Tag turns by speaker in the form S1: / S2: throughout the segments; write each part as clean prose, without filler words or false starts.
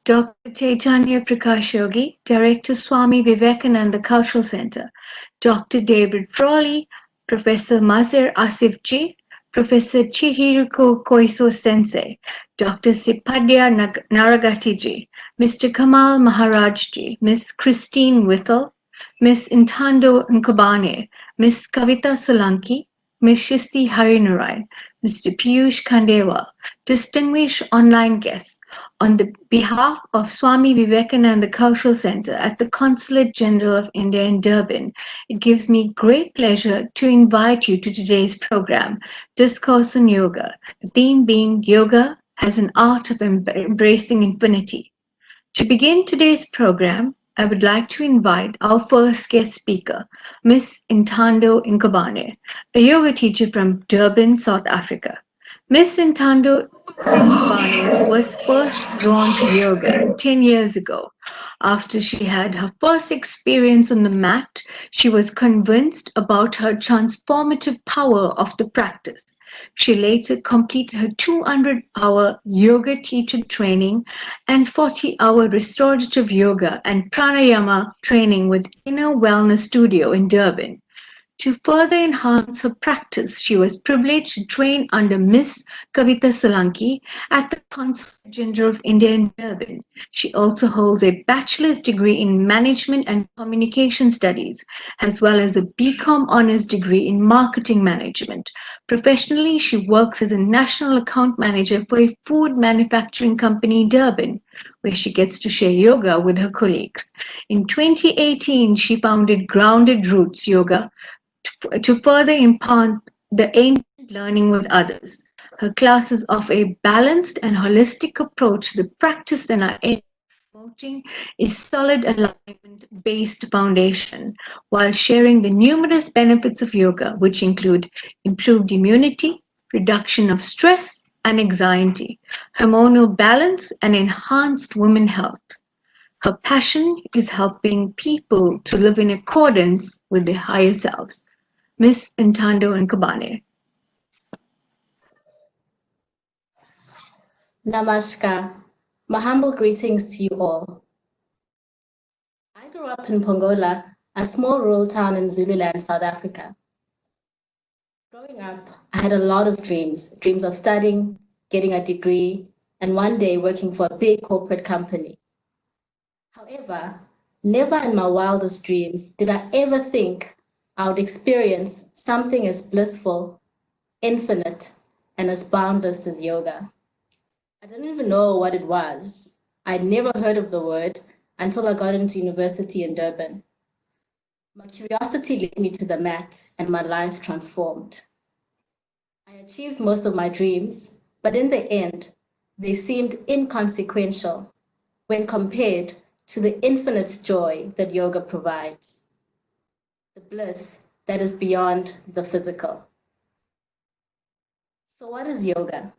S1: Dr. Chaitanya Prakash Yogi, Director Swami Vivekananda Cultural Center, Dr. David Frawley, Professor Mazir Asif Ji, Professor Chihiro Koiso Sensei, Dr. Sipadya Naragati Ji, Mr. Kamal Maharaj Ji, Ms. Christine Whittle, Ms. Intando Nkabane, Ms. Kavita Solanki, Ms. Shisti Harinarayan, Mr. Piyush Khandelwal, distinguished online guests, on the behalf of Swami Vivekananda Cultural Center at the Consulate General of India in Durban, it gives me great pleasure to invite you to today's program, Discourse on Yoga, the theme being Yoga as an art of embracing infinity. To begin today's program, I would like to invite our first guest speaker, Ms. Intando Nkabane, a yoga teacher from Durban, South Africa. Ms. Intando Nkabane was first drawn to yoga 10 years ago. After she had her first experience on the mat, she was convinced about her transformative power of the practice. She later completed her 200-hour yoga teacher training and 40-hour restorative yoga and pranayama training with Inner Wellness Studio in Durban. To further enhance her practice, she was privileged to train under Miss Kavita Solanki at the Consulate General of India in Durban. She also holds a bachelor's degree in Management and Communication Studies, as well as a BCom honors degree in Marketing Management. Professionally, she works as a national account manager for a food manufacturing company in Durban, where she gets to share yoga with her colleagues. In 2018, she founded Grounded Roots Yoga to further impart the ancient learning with others. Her classes offer a balanced and holistic approach to the practice and are promoting a solid alignment-based foundation while sharing the numerous benefits of yoga, which include improved immunity, reduction of stress and anxiety, hormonal balance, and enhanced women health. Her passion is helping people to live in accordance with their higher selves. Miss Intando Nkabane.
S2: Namaskar. My humble greetings to you all. I grew up in Pongola, a small rural town in Zululand, South Africa. Growing up, I had a lot of dreams of studying, getting a degree, and one day working for a big corporate company. However, never in my wildest dreams did I ever think I would experience something as blissful, infinite, and as boundless as yoga. I didn't even know what it was. I'd never heard of the word until I got into university in Durban. My curiosity led me to the mat and my life transformed. I achieved most of my dreams, but in the end, they seemed inconsequential when compared to the infinite joy that yoga provides, the bliss that is beyond the physical. So what is yoga?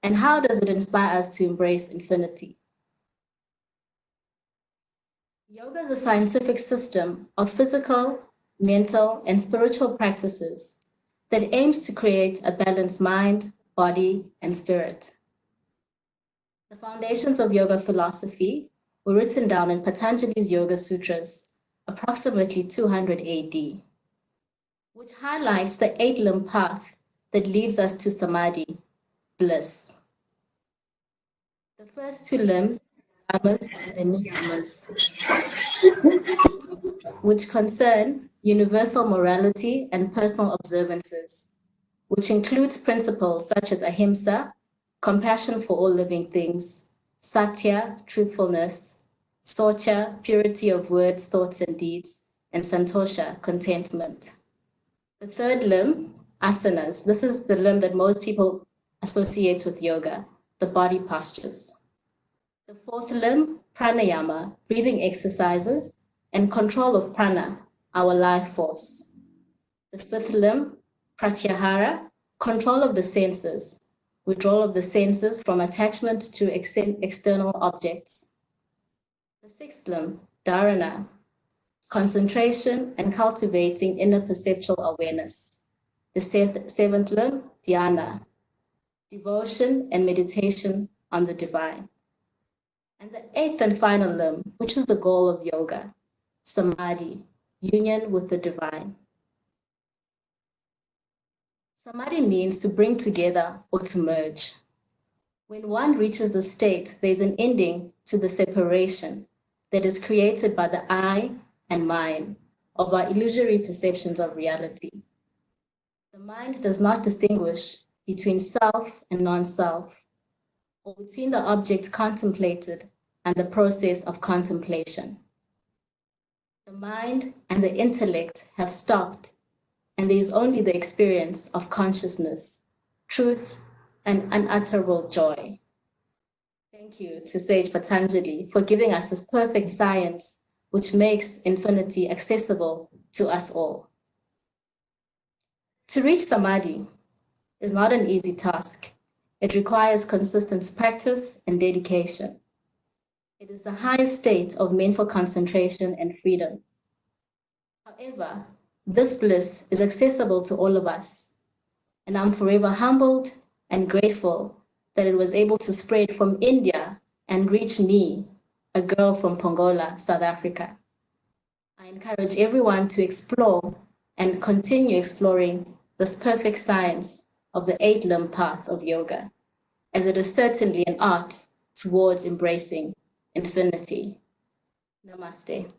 S2: And how does it inspire us to embrace infinity? Yoga is a scientific system of physical, mental, and spiritual practices that aims to create a balanced mind, body, and spirit. The foundations of yoga philosophy were written down in Patanjali's Yoga Sutras, approximately 200 AD, which highlights the eight-limb path that leads us to samadhi, bliss. The first two limbs, yamas and niyamas, which concern universal morality and personal observances, which includes principles such as ahimsa, compassion for all living things, satya, truthfulness, socha, purity of words, thoughts, and deeds, and santosha, contentment. The third limb, asanas, this is the limb that most people associate with yoga, the body postures. The fourth limb, pranayama, breathing exercises, and control of prana, our life force. The fifth limb, pratyahara, control of the senses, withdrawal of the senses from attachment to external objects. The sixth limb, dharana, concentration and cultivating inner perceptual awareness. The seventh limb, dhyana, devotion and meditation on the divine. And the eighth and final limb, which is the goal of yoga, samadhi, union with the divine. Samadhi means to bring together or to merge. When one reaches the state, there's an ending to the separation that is created by the I and mine of our illusory perceptions of reality. The mind does not distinguish between self and non-self, or between the object contemplated and the process of contemplation. The mind and the intellect have stopped, and there is only the experience of consciousness, truth, and unutterable joy. Thank you to Sage Patanjali for giving us this perfect science which makes infinity accessible to us all. To reach Samadhi is not an easy task. It requires consistent practice and dedication. It is the highest state of mental concentration and freedom. However, this bliss is accessible to all of us, and I'm forever humbled and grateful that it was able to spread from India and reach me, a girl from Pongola, South Africa. I encourage everyone to explore and continue exploring this perfect science of the eight-limb path of yoga, as it is certainly an art towards embracing infinity. Namaste.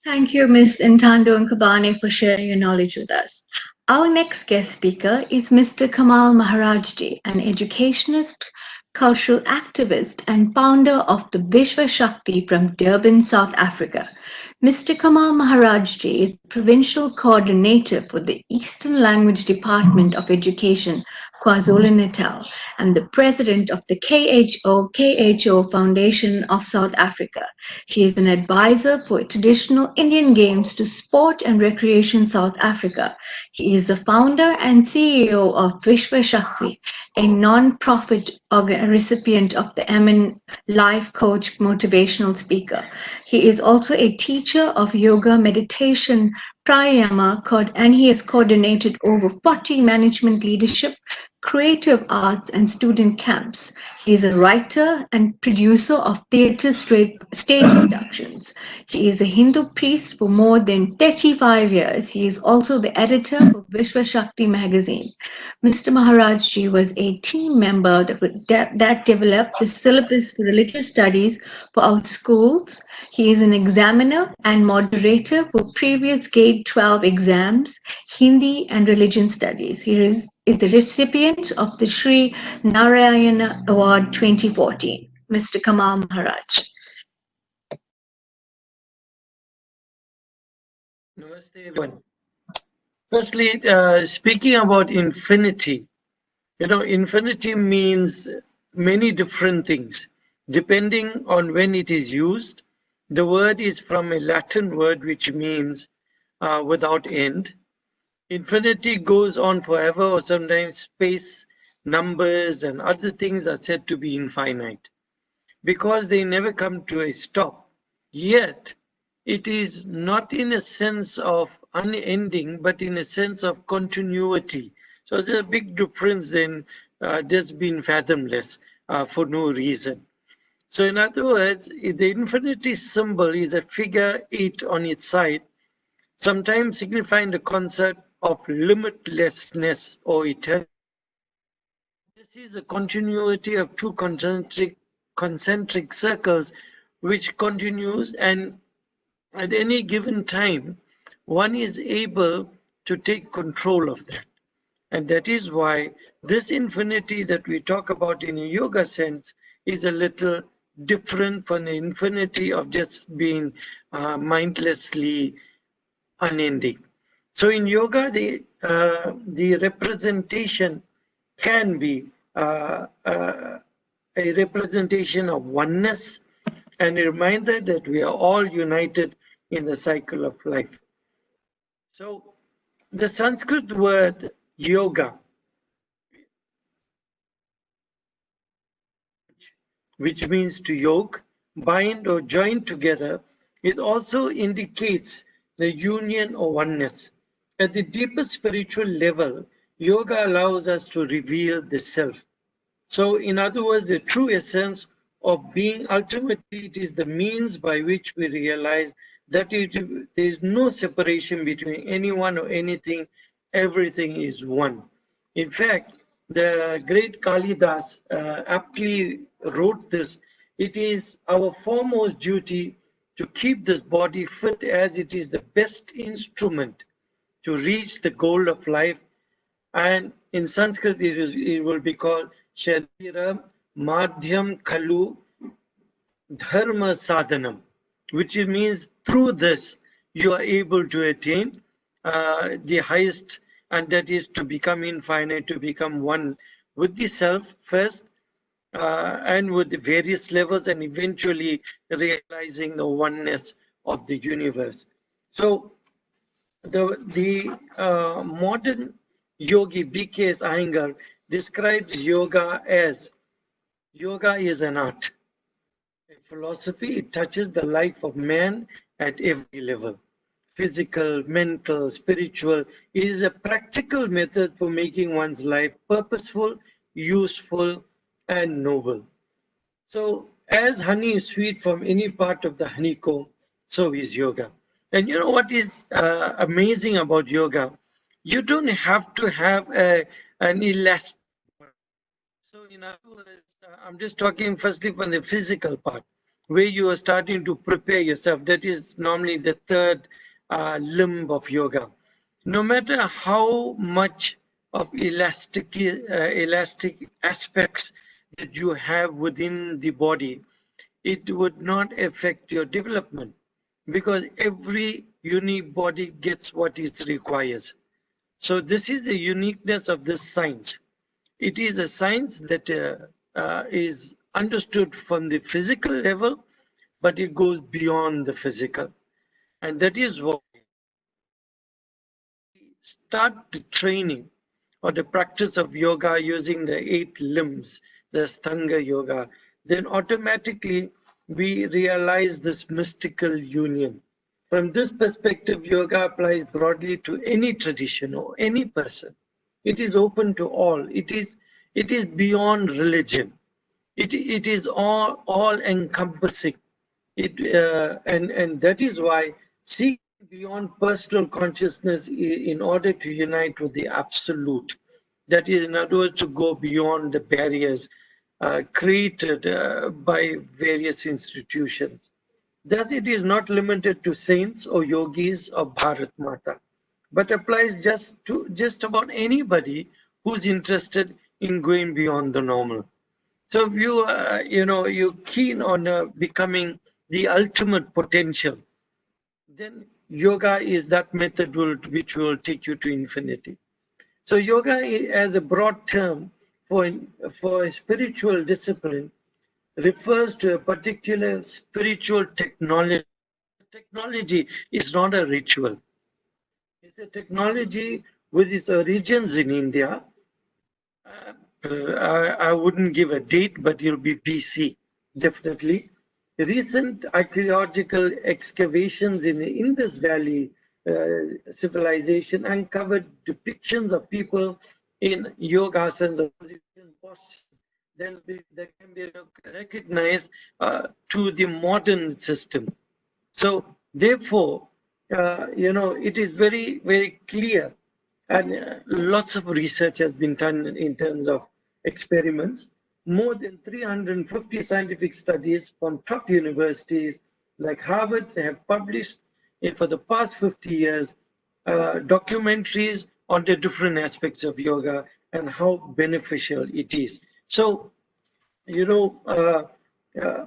S1: Thank you, Ms. Intando Nkabane, for sharing your knowledge with us. Our next guest speaker is Mr. Kamal Maharajji, an educationist, cultural activist, and founder of the Vishwa Shakti from Durban, South Africa. Mr. Kamal Maharajji is Provincial Coordinator for the Eastern Language Department of Education, KwaZulu-Natal, and the President of the KHO Foundation of South Africa. He is an advisor for traditional Indian games to Sport and Recreation South Africa. He is the founder and CEO of Vishwa Shakti, a non-profit recipient of the Emin Life Coach Motivational Speaker. He is also a teacher of yoga, meditation, pranayama, and he has coordinated over 40 management leadership, creative arts, and student camps. He is a writer and producer of theatre stage productions. He is a Hindu priest for more than 35 years. He is also the editor of Vishwa Shakti magazine. Mr. Maharajji was a team member that developed the syllabus for religious studies for our schools. He is an examiner and moderator for previous grade 12 exams, Hindi and religion studies. He is the recipient of the Sri Narayana Award 2014. Mr. Kamal Maharaj.
S3: Namaste, everyone. Firstly, speaking about infinity, infinity means many different things depending on when it is used. The word is from a Latin word which means without end. Infinity goes on forever, or sometimes space, numbers, and other things are said to be infinite because they never come to a stop. Yet, it is not in a sense of unending, but in a sense of continuity. So there's a big difference than just being fathomless for no reason. So in other words, the infinity symbol is a figure 8 on its side, sometimes signifying the concept of limitlessness or eternity. This is a continuity of two concentric circles which continues, and at any given time, one is able to take control of that. And that is why this infinity that we talk about in a yoga sense is a little different from the infinity of just being mindlessly unending. So in yoga, the representation can be a representation of oneness and a reminder that we are all united in the cycle of life. So the Sanskrit word yoga, which means to yoke, bind or join together, it also indicates the union or oneness. At the deepest spiritual level, yoga allows us to reveal the self. So in other words, the true essence of being, ultimately it is the means by which we realize that there is no separation between anyone or anything. Everything is one. In fact, the great Kalidas aptly wrote this: it is our foremost duty to keep this body fit, as it is the best instrument to reach the goal of life. And in Sanskrit, it will be called Shadira Madhyam Kalu Dharma Sadhanam, which means through this you are able to attain the highest, and that is to become infinite, to become one with the self first, and with the various levels, and eventually realizing the oneness of the universe. So the modern yogi B.K.S. Iyengar describes yoga is an art, a philosophy. It touches the life of man at every level: physical, mental, spiritual. It is a practical method for making one's life purposeful, useful, and noble. So as honey is sweet from any part of the honeycomb, so is yoga. And you know what is amazing about yoga? You don't have to have an elastic body. So in other words, I'm just talking firstly from the physical part, where you are starting to prepare yourself. That is normally the third limb of yoga. No matter how much of elastic aspects that you have within the body, it would not affect your development, because every unique body gets what it requires. So this is the uniqueness of this science. It is a science that is understood from the physical level, but it goes beyond the physical. And that is why start the training or the practice of yoga using the 8 limbs, the Ashtanga yoga, then automatically we realize this mystical union. From this perspective, yoga applies broadly to any tradition or any person. It is open to all. It is beyond religion. It is all encompassing. And that is why seeking beyond personal consciousness in order to unite with the absolute. That is, in other words, to go beyond the barriers created by various institutions. Thus, it is not limited to saints or yogis or Bharat Mata, but applies just about anybody who's interested in going beyond the normal. So if you're keen on becoming the ultimate potential, then yoga is that method which will take you to infinity. So yoga as a broad term for a spiritual discipline refers to a particular spiritual technology. Technology is not a ritual. It's a technology with its origins in India. I wouldn't give a date, but it'll be BC, definitely. Recent archaeological excavations in the Indus Valley civilization uncovered depictions of people in yogasanas or position postures that can be recognized to the modern system. So therefore, it is very, very clear, and lots of research has been done in terms of experiments. More than 350 scientific studies from top universities like Harvard have published for the past 50 years documentaries on the different aspects of yoga and how beneficial it is. So,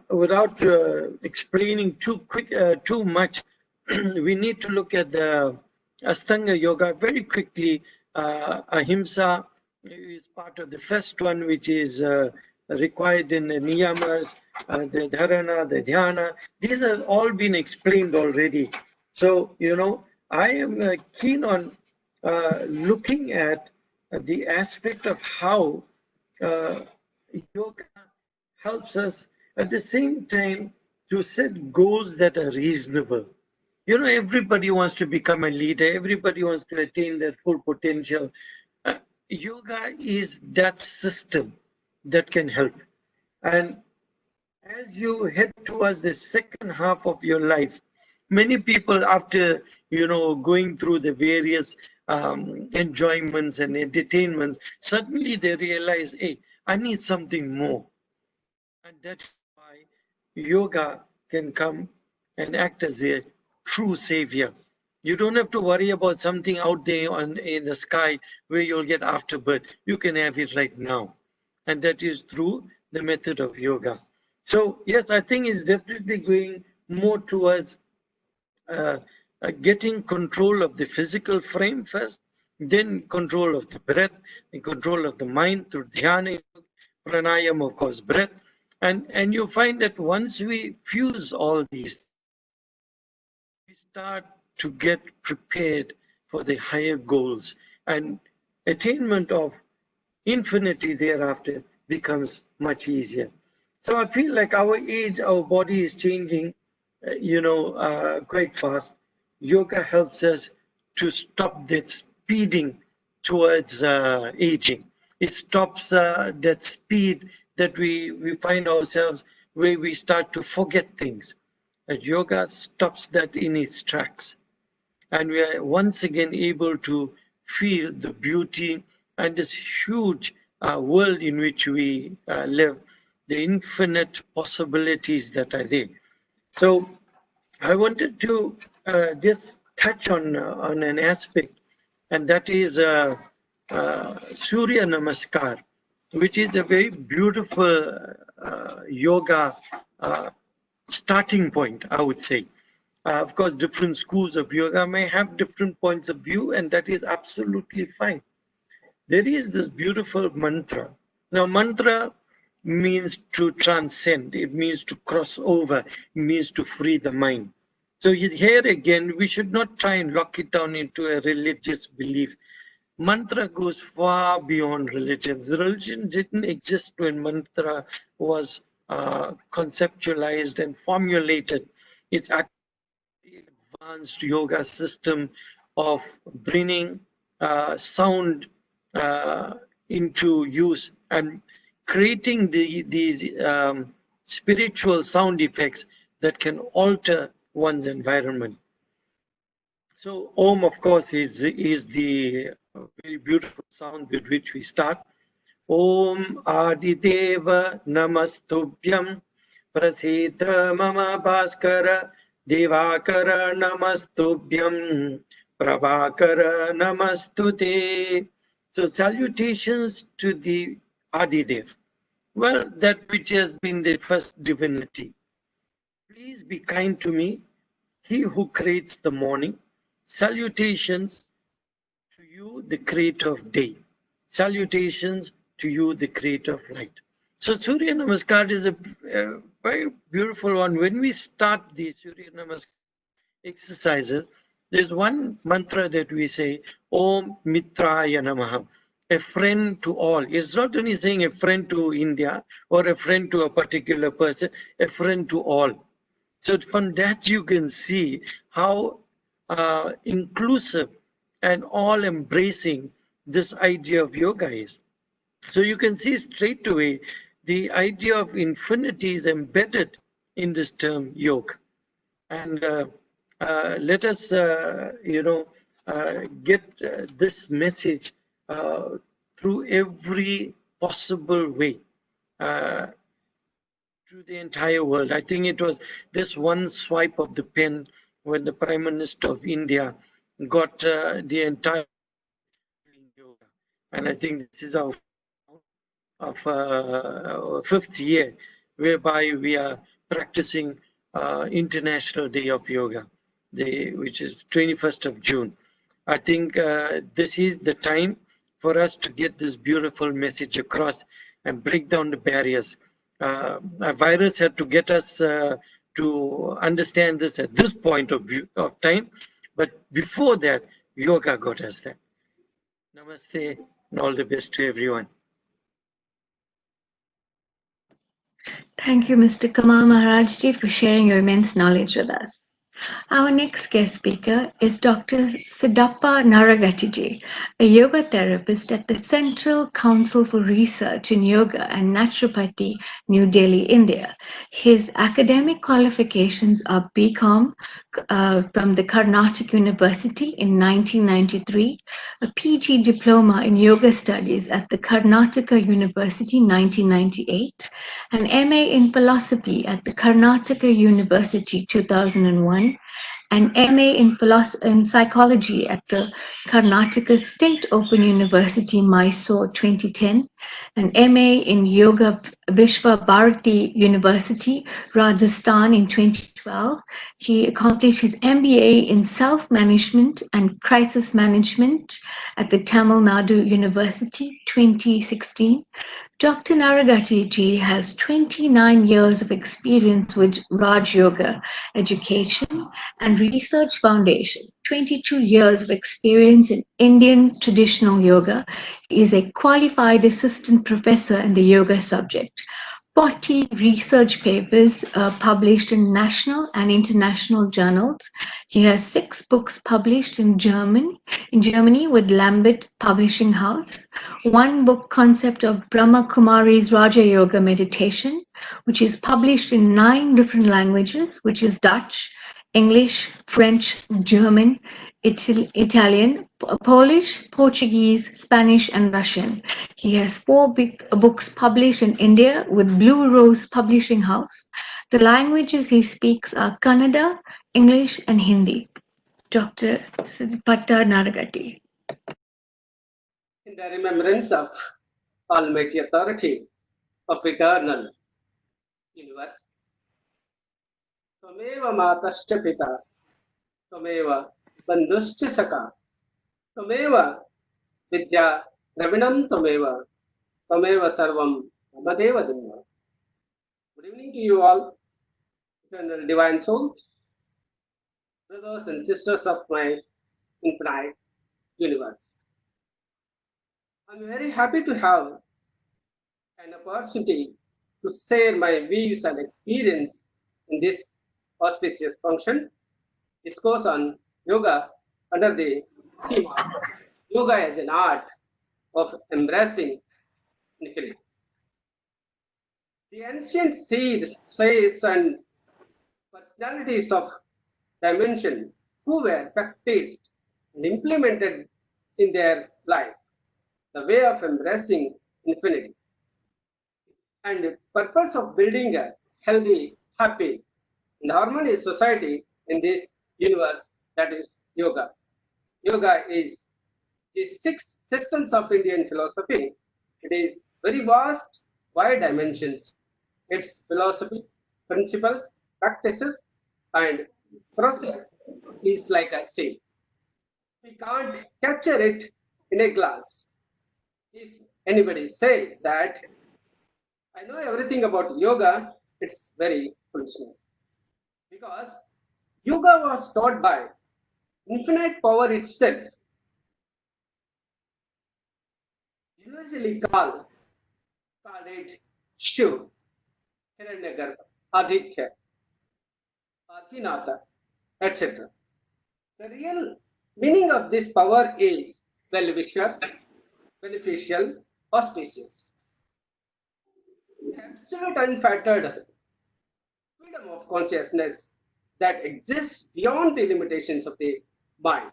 S3: without explaining too much, we need to look at the Ashtanga yoga very quickly. Ahimsa is part of the first one, which is required in the niyamas, the dharana, the dhyana. These have all been explained already. So, I am keen on looking at the aspect of how yoga helps us at the same time to set goals that are reasonable. Everybody wants to become a leader. Everybody wants to attain their full potential. yoga is that system that can help. And as you head towards the second half of your life, many people, after going through the various enjoyments and entertainments, suddenly they realize, hey, I need something more. And that's why yoga can come and act as a true savior. You don't have to worry about something out there in the sky where you'll get afterbirth. You can have it right now. And that is through the method of yoga. So, yes, I think it's definitely going more towards getting control of the physical frame first, then control of the breath, and control of the mind through dhyana, pranayam, of course, breath. And you find that once we fuse all these, we start to get prepared for the higher goals, and attainment of infinity thereafter becomes much easier. So I feel like our age, our body is changing, quite fast. Yoga helps us to stop that speeding towards aging. It stops that speed that we find ourselves where we start to forget things. And yoga stops that in its tracks. And we are once again able to feel the beauty and this huge world in which we live, the infinite possibilities that are there. So I wanted to just touch on an aspect, and that is Surya Namaskar, which is a very beautiful yoga starting point, I would say. Of course, different schools of yoga may have different points of view, and that is absolutely fine. There is this beautiful mantra. Now, mantra means to transcend, it means to cross over, it means to free the mind. So here again, we should not try and lock it down into a religious belief. Mantra goes far beyond religions. Religion didn't exist when mantra was conceptualized and formulated. It's actually an advanced yoga system of bringing sound into use and creating these spiritual sound effects that can alter one's environment. So Om, of course, is the very beautiful sound with which we start. Om Adideva Namastubhyam Prasita Mama Bhaskara Devakara Namastubhyam Prabhakara Namastute. So salutations to the Adidev. Well, that which has been the first divinity. Please be kind to me, he who creates the morning. Salutations to you, the creator of day. Salutations to you, the creator of light. So Surya Namaskar is a very beautiful one. When we start the Surya Namaskar exercises, there's one mantra that we say, Om Mitraya Namaha, a friend to all. It's not only saying a friend to India or a friend to a particular person, a friend to all. So from that you can see how inclusive and all-embracing this idea of yoga is. So you can see straight away the idea of infinity is embedded in this term yoga. And let us, get this message through every possible way. To the entire world. I think it was this one swipe of the pen when the Prime Minister of India got the entire doing yoga. And I think this is our fifth year whereby we are practicing International Day of Yoga, which is 21st of June. I think this is the time for us to get this beautiful message across and break down the barriers. A virus had to get us to understand this at this point of time, but before that, yoga got us there. Namaste and all the best to everyone.
S1: Thank you, Mr. Kamal Maharajji, for sharing your immense knowledge with us. Our next guest speaker is Dr. Siddhappa Naragatiji, a yoga therapist at the Central Council for Research in Yoga and Naturopathy, New Delhi, India. His academic qualifications are BCom from the Carnatic University in 1993, a PG diploma in yoga studies at the Karnataka University 1998, an MA in philosophy at the Karnataka University 2001, an MA in psychology at the Karnataka State Open University, Mysore 2010, an MA in Yoga Vishwa Bharati University, Rajasthan in 2012. He accomplished his MBA in self-management and crisis management at the Tamil Nadu University 2016. Dr. Naragatiji has 29 years of experience with Raj Yoga education and research foundation, 22 years of experience in Indian traditional yoga. He is a qualified assistant professor in the yoga subject. 40 research papers published in national and international journals. He has 6 books published in Germany with Lambert Publishing House. 1 book, Concept of Brahma Kumari's Raja Yoga Meditation, which is published in 9 different languages, which is Dutch, English, French, German, Italian, Polish, Portuguese, Spanish, and Russian. He has 4 big books published in India with Blue Rose Publishing House. The languages he speaks are Kannada, English, and Hindi. Dr. Siddhappa Naragati.
S4: In the remembrance of Almighty Authority of Eternal Universe, Tvameva Matascha Pita, Tvameva Bandhuscha Saka, Tvameva Vidya Ravinam Tvameva, Tvameva Sarvam Namadeva Deva. Good evening to you all, eternal divine souls, brothers and sisters of my infinite universe. I'm very happy to have an opportunity to share my views and experience in this auspicious function, Discourse on Yoga under the theme of Yoga as an art of embracing infinity. The ancient seeds, sages, and personalities of dimension who were practiced and implemented in their life the way of embracing infinity and the purpose of building a healthy, happy, and harmonious society in this universe, that is yoga. Yoga is the 6 systems of Indian philosophy. It is very vast, wide dimensions. Its philosophy, principles, practices, and process is like a sea. We can't capture it in a glass. If anybody say that I know everything about yoga, it's very foolishness. Because yoga was taught by infinite power itself, usually called it Shiv, Hiranyagarbha, Aditya, Adhinata, etc. The real meaning of this power is well-wisher, beneficial, auspicious. The absolute unfettered freedom of consciousness that exists beyond the limitations of the mind.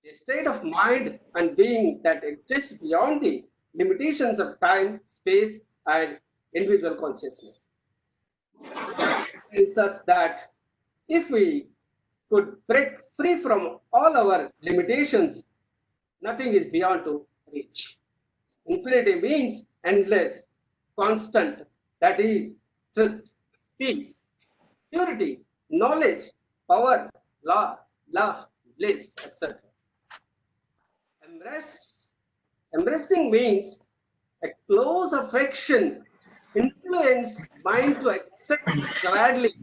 S4: A state of mind and being that exists beyond the limitations of time, space, and individual consciousness. It tells us that if we could break free from all our limitations, nothing is beyond to reach. Infinity means endless, constant, that is truth, peace, purity, knowledge, power, law, love, bliss, etc. Embracing means a close affection, influence mind to accept gladly,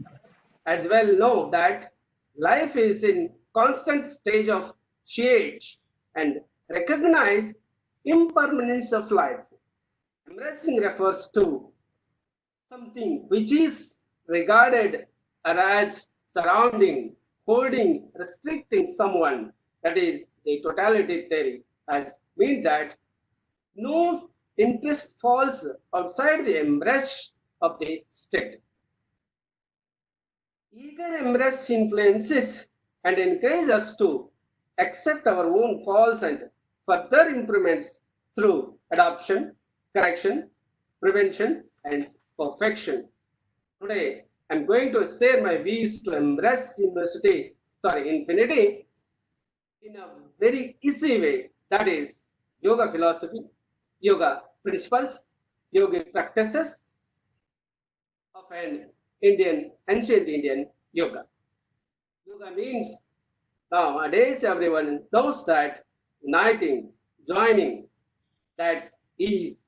S4: as well know that life is in constant stage of change and recognize impermanence of life. Embracing refers to something which is regarded as surrounding holding, restricting someone, that is the totality theory, has meant that no interest falls outside the embrace of the state. Eager embrace influences and encourages us to accept our own faults and further improvements through adoption, correction, prevention, and perfection. Today, I'm going to share my views to embrace infinity in a very easy way. That is yoga philosophy, yoga principles, yogic practices of an ancient Indian yoga. Yoga means nowadays everyone knows that uniting, joining, that is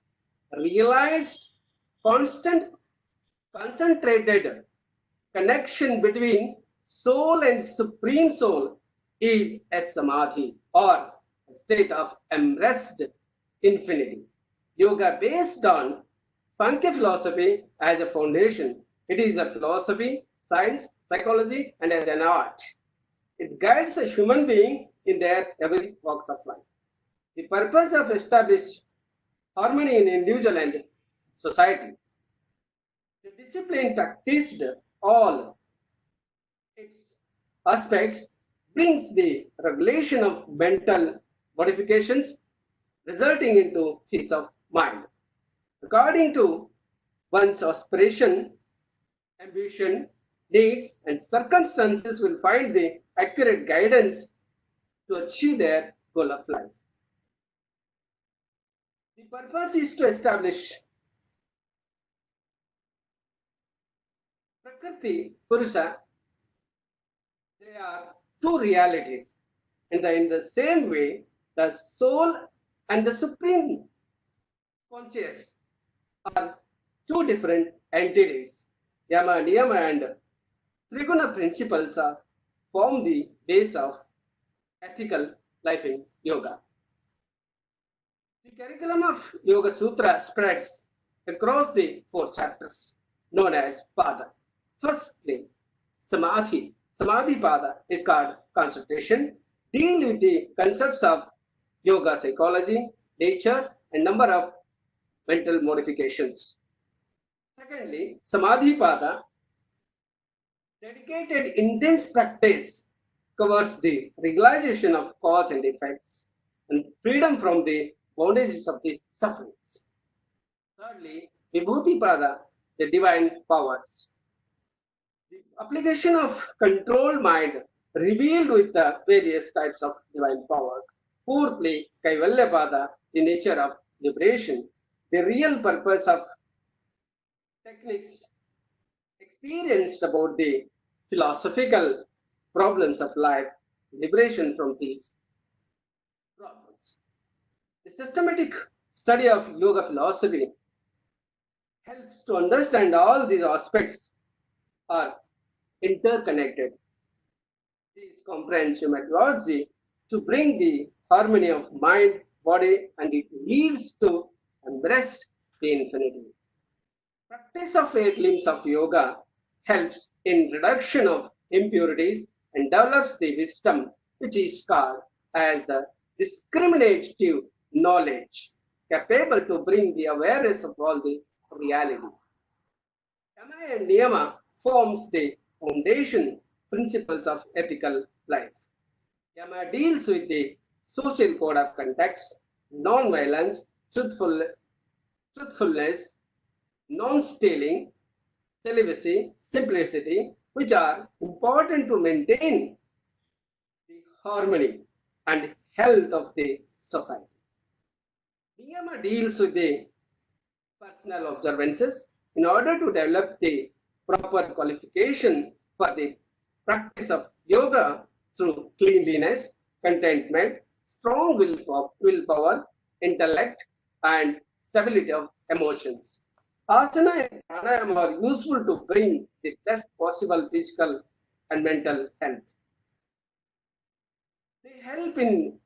S4: realized, constant, concentrated connection between soul and supreme soul is a samadhi or a state of embraced infinity. Yoga based on Sankhya philosophy as a foundation. It is a philosophy, science, psychology, and as an art. It guides a human being in their every walks of life. The purpose of establish harmony in individual and society. The discipline practiced all its aspects brings the regulation of mental modifications resulting into peace of mind. According to one's aspiration, ambition, needs, and circumstances will find the accurate guidance to achieve their goal of life. The purpose is to establish Prakriti, Purusha. They are two realities. In the same way, the soul and the supreme conscious are two different entities. Yama, Niyama, and Triguna principles form the base of ethical life in yoga. The curriculum of Yoga Sutra spreads across the 4 chapters known as Pada. Firstly, Samadhi. Samadhi Pada is called concentration, deal with the concepts of yoga psychology, nature, and number of mental modifications. Secondly, Samadhi Pada, dedicated intense practice, covers the realization of cause and effects and freedom from the bondages of the sufferings. Thirdly, Vibhuti Pada, the divine powers. The application of controlled mind revealed with the various types of divine powers. Fourthly, Kaivalya Pada, the nature of liberation, the real purpose of techniques experienced about the philosophical problems of life, liberation from these problems. The systematic study of yoga philosophy helps to understand all these aspects are interconnected. This comprehensive methodology to bring the harmony of mind, body, and it leads to embrace the infinity. Practice of 8 limbs of yoga helps in reduction of impurities and develops the wisdom which is called as the discriminative knowledge, capable to bring the awareness of all the reality. Yama and Niyama forms the foundation principles of ethical life. Yama deals with the social code of conduct, non-violence, truthfulness, non-stealing, celibacy, simplicity, which are important to maintain the harmony and health of the society. Niyama deals with the personal observances in order to develop the proper qualification for the practice of yoga through cleanliness, contentment, strong willpower, intellect, and stability of emotions. Asana and pranayama are useful to bring the best possible physical and mental health. They help in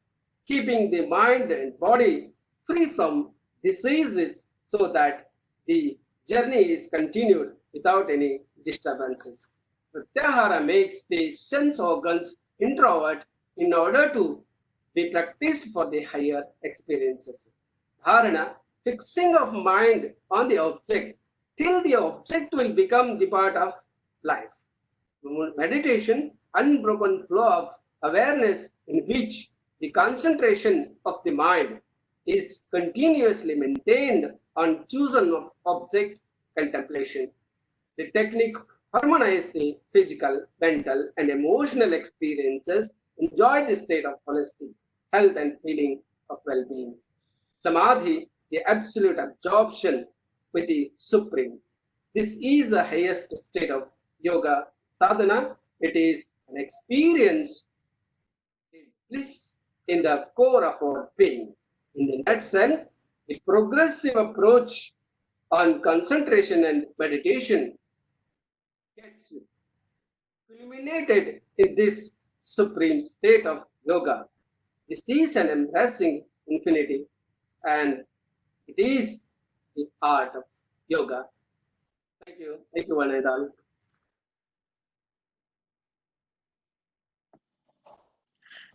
S4: keeping the mind and body free from diseases so that the journey is continued without any disturbances. Pratyahara makes the sense organs introvert in order to be practiced for the higher experiences. Dharana, fixing of mind on the object till the object will become the part of life. Meditation, unbroken flow of awareness in which the concentration of the mind is continuously maintained on chosen object contemplation. The technique harmonizes the physical, mental, and emotional experiences, enjoy the state of honesty, health, and feeling of well-being. Samadhi, the absolute absorption with the Supreme. This is the highest state of yoga sadhana. It is an experience, the bliss in the core of our being. In the nutshell, the progressive approach on concentration and meditation gets culminated in this supreme state of yoga. This is an embracing infinity, and it is the art of yoga. Thank you. Thank you, one and all.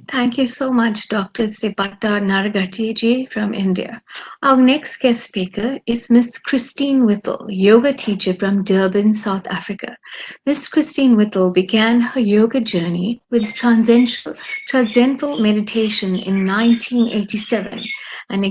S1: Thank you so much, Dr. Sipata Naragati ji from India. Our next guest speaker is Miss Christine Whittle, yoga teacher from Durban, South Africa. Miss Christine Whittle began her yoga journey with transcendental meditation in 1987 and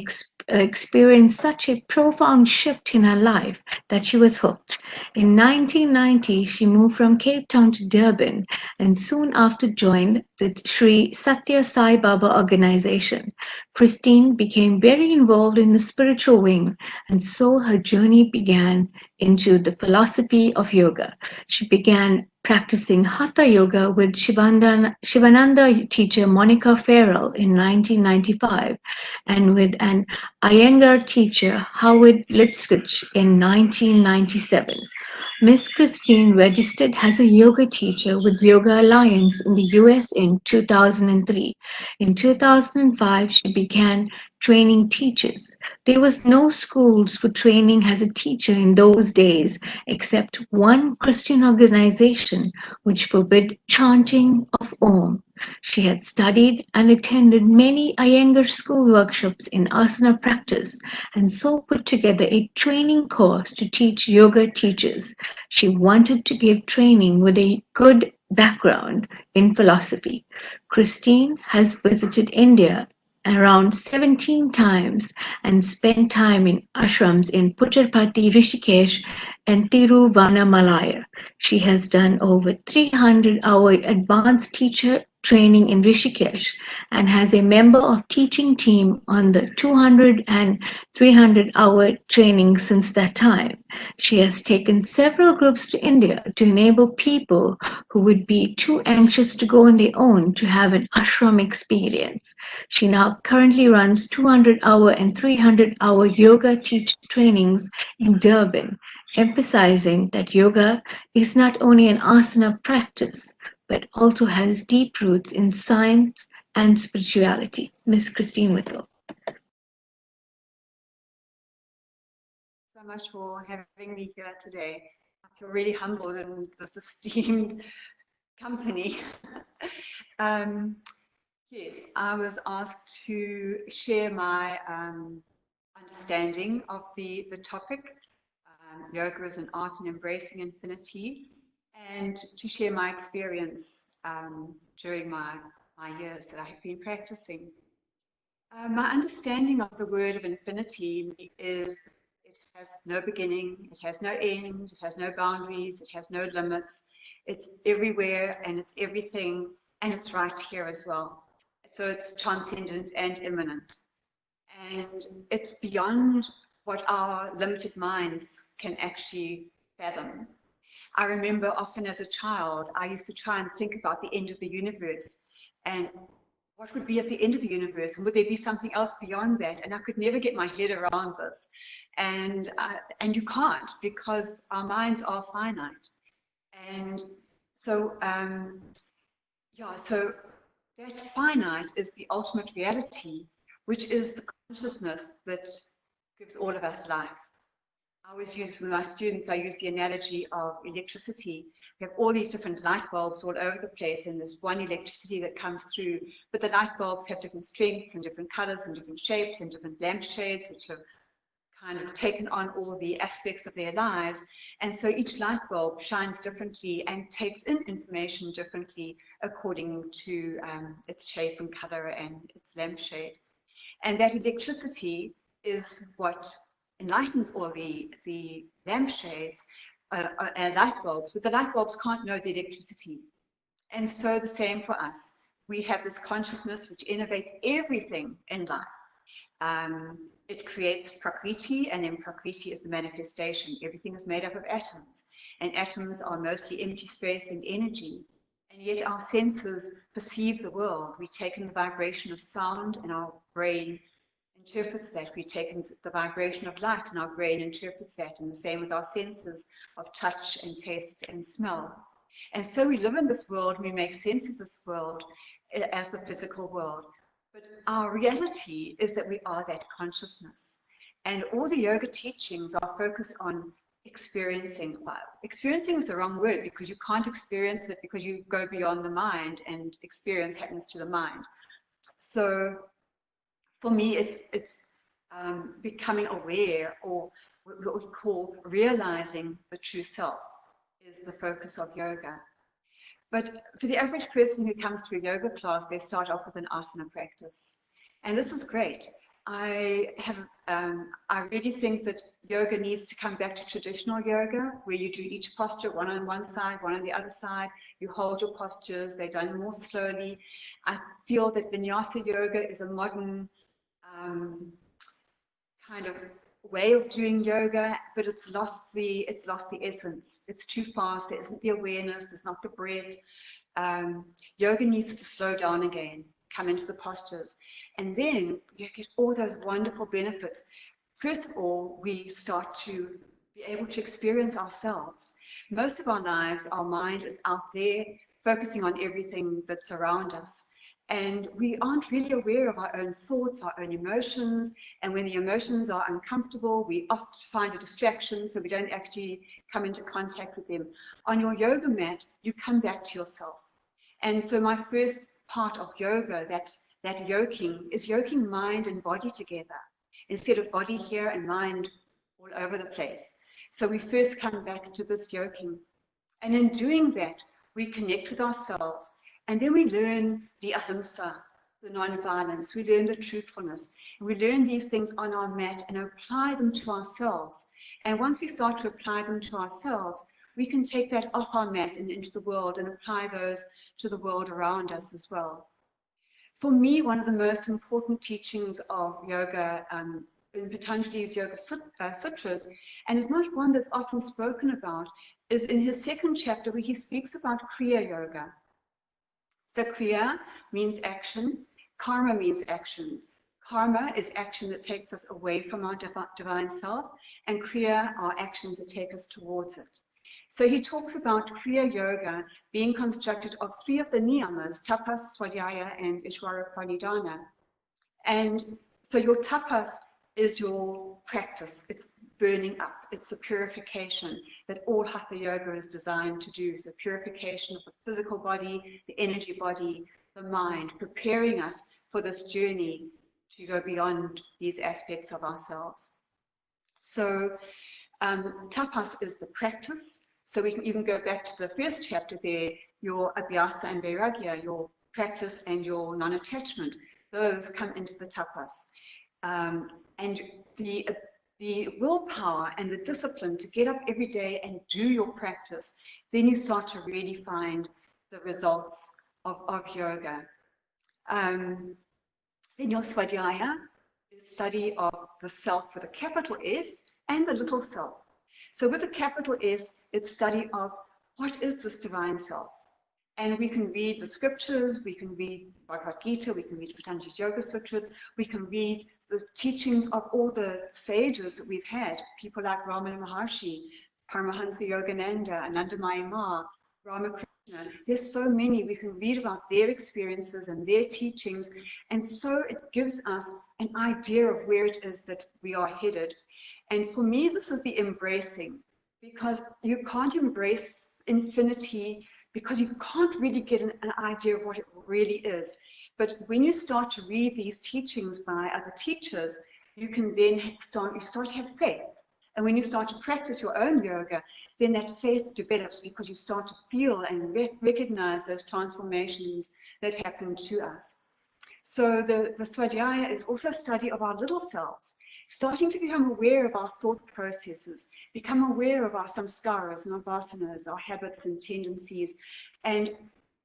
S1: experienced such a profound shift in her life that she was hooked. In 1990, she moved from Cape Town to Durban and soon after joined the Sri Satya Sai Baba organization. Christine became very involved in the spiritual wing, and so her journey began into the philosophy of yoga. She began practicing Hatha Yoga with Shivananda teacher Monica Farrell in 1995 and with an Iyengar teacher Howard Lipscomb in 1997. Miss Christine registered as a yoga teacher with Yoga Alliance in the US in 2003. In 2005, she began training teachers. There was no schools for training as a teacher in those days except one Christian organization which forbid chanting of Om. She had studied and attended many Iyengar school workshops in asana practice and so put together a training course to teach yoga teachers. She wanted to give training with a good background in philosophy. Christine has visited India around 17 times and spent time in ashrams in Pucharpati, Rishikesh, and Tiruvannamalai. She has done over 300-hour advanced teacher training in Rishikesh and has a member of teaching team on the 200 and 300-hour training since that time. She has taken several groups to India to enable people who would be too anxious to go on their own to have an ashram experience. She now currently runs 200-hour and 300-hour yoga teacher trainings in Durban, emphasizing that yoga is not only an asana practice, but also has deep roots in science and spirituality. Miss Christine Whittle.
S5: So much for having me here today. I feel really humbled in this esteemed company. Yes, I was asked to share my understanding of the topic, yoga as an art and embracing infinity, and to share my experience during my years that I have been practicing. My understanding of the word of infinity is it has no beginning, it has no end, it has no boundaries, it has no limits. It's everywhere and it's everything, and it's right here as well. So it's transcendent and immanent. And it's beyond what our limited minds can actually fathom. I remember often as a child, I used to try and think about the end of the universe and what would be at the end of the universe, and would there be something else beyond that? And I could never get my head around this. And you can't, because our minds are finite. And so, so that finite is the ultimate reality, which is the consciousness that gives all of us life. I always use, with my students, I use the analogy of electricity. We have all these different light bulbs all over the place, and there's one electricity that comes through, but the light bulbs have different strengths and different colors and different shapes and different lampshades, which have kind of taken on all the aspects of their lives. And so each light bulb shines differently and takes in information differently according to its shape and color and its lampshade. And that electricity is what enlightens all the lampshades and light bulbs, but the light bulbs can't know the electricity. And so the same for us. We have this consciousness which innovates everything in life. It creates Prakriti, and then Prakriti is the manifestation. Everything is made up of atoms, and atoms are mostly empty space and energy. And yet our senses perceive the world. We take in the vibration of sound, and our brain interprets that. We take in the vibration of light, and our brain interprets that. And the same with our senses of touch and taste and smell. And so we live in this world, and we make sense of this world as the physical world. But our reality is that we are that consciousness. And all the yoga teachings are focused on experiencing. Experiencing is the wrong word, because you can't experience it because you go beyond the mind, and experience happens to the mind. So for me, it's becoming aware, or what we call realizing the true self, is the focus of yoga. But for the average person who comes to a yoga class, they start off with an asana practice. And this is great. I really think that yoga needs to come back to traditional yoga, where you do each posture, one on one side, one on the other side. You hold your postures, they're done more slowly. I feel that Vinyasa yoga is a modern kind of way of doing yoga, but it's lost the essence. It's too fast. There isn't the awareness. There's not the breath. Yoga needs to slow down again, come into the postures, and then you get all those wonderful benefits. First of all, we start to be able to experience ourselves. Most of our lives, our mind is out there focusing on everything that's around us. And we aren't really aware of our own thoughts, our own emotions. And when the emotions are uncomfortable, we often find a distraction, so we don't actually come into contact with them. On your yoga mat, you come back to yourself. And so my first part of yoga, that yoking, is yoking mind and body together, instead of body here and mind all over the place. So we first come back to this yoking. And in doing that, we connect with ourselves. And then we learn the ahimsa, the non-violence. We learn the truthfulness. And we learn these things on our mat and apply them to ourselves. And once we start to apply them to ourselves, we can take that off our mat and into the world and apply those to the world around us as well. For me, one of the most important teachings of yoga in Patanjali's Yoga Sutras, and is not one that's often spoken about, is in his second chapter, where he speaks about Kriya Yoga. So Kriya means action, karma means action. Karma is action that takes us away from our divine self, and Kriya are actions that take us towards it. So he talks about Kriya Yoga being constructed of three of the niyamas, tapas, swadhyaya, and ishvara pranidhana. And so your tapas is your practice. It's burning up. It's the purification that all hatha yoga is designed to do. So purification of the physical body, the energy body, the mind, preparing us for this journey to go beyond these aspects of ourselves. So tapas is the practice. So we can even go back to the first chapter there, your abhyasa and vairagya, your practice and your non-attachment, those come into the tapas. And the willpower and the discipline to get up every day and do your practice, then you start to really find the results of yoga. Then your swadhyaya is study of the self with a capital S and the little self. So with a capital S, it's study of what is this divine self. And we can read the scriptures, we can read Bhagavad Gita, we can read Patanjali's Yoga Sutras, we can read the teachings of all the sages that we've had, people like Ramana Maharshi, Paramahansa Yogananda, Anandamayi Ma, Ramakrishna. There's so many. We can read about their experiences and their teachings, and so it gives us an idea of where it is that we are headed. And for me, this is the embracing, because you can't embrace infinity, because you can't really get an idea of what it really is. But when you start to read these teachings by other teachers, you can then start to have faith. And when you start to practice your own yoga, then that faith develops because you start to feel and recognize those transformations that happen to us. So the Swadhyaya is also a study of our little selves, starting to become aware of our thought processes, become aware of our samskaras and our vasanas, our habits and tendencies. And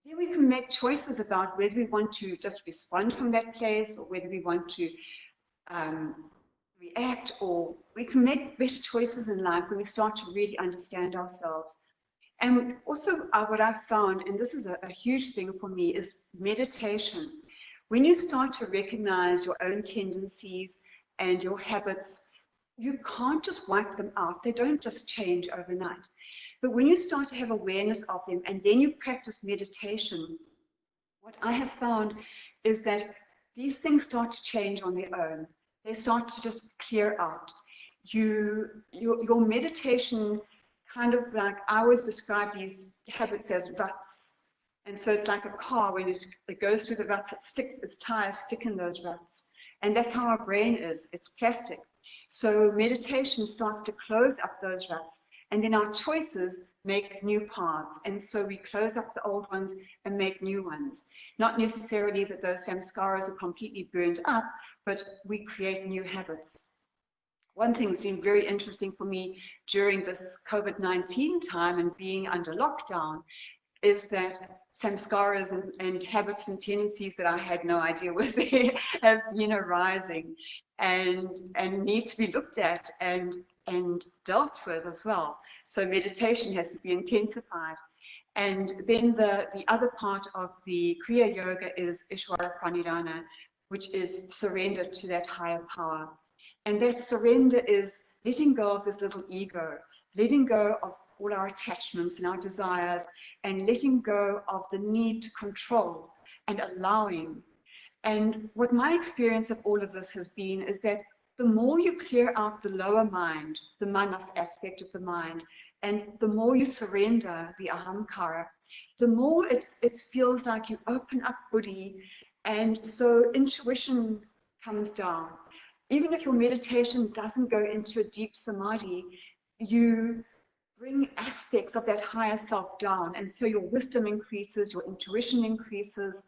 S5: then we can make choices about whether we want to just respond from that place or whether we want to react, or we can make better choices in life when we start to really understand ourselves. And also what I've found, and this is a huge thing for me, is meditation. When you start to recognize your own tendencies and your habits, you can't just wipe them out. They don't just change overnight. But when you start to have awareness of them and then you practice meditation, what I have found is that these things start to change on their own. They start to just clear out. Your meditation kind of like, I always describe these habits as ruts. And so it's like a car, when it goes through the ruts, its tires stick in those ruts. And that's how our brain is, it's plastic. So meditation starts to close up those ruts, and then our choices make new paths. And so we close up the old ones and make new ones. Not necessarily that those samskaras are completely burned up, but we create new habits. One thing that's been very interesting for me during this COVID-19 time and being under lockdown is that samskaras and habits and tendencies that I had no idea were there have been arising and need to be looked at and dealt with as well. So meditation has to be intensified. And then the other part of the Kriya Yoga is Ishvara Pranidhana, which is surrender to that higher power. And that surrender is letting go of this little ego, letting go of all our attachments and our desires, and letting go of the need to control and allowing. And what my experience of all of this has been is that the more you clear out the lower mind, the manas aspect of the mind, and the more you surrender the ahamkara, the more it feels like you open up buddhi, and so intuition comes down. Even if your meditation doesn't go into a deep samadhi, you bring aspects of that higher self down, and so your wisdom increases, your intuition increases,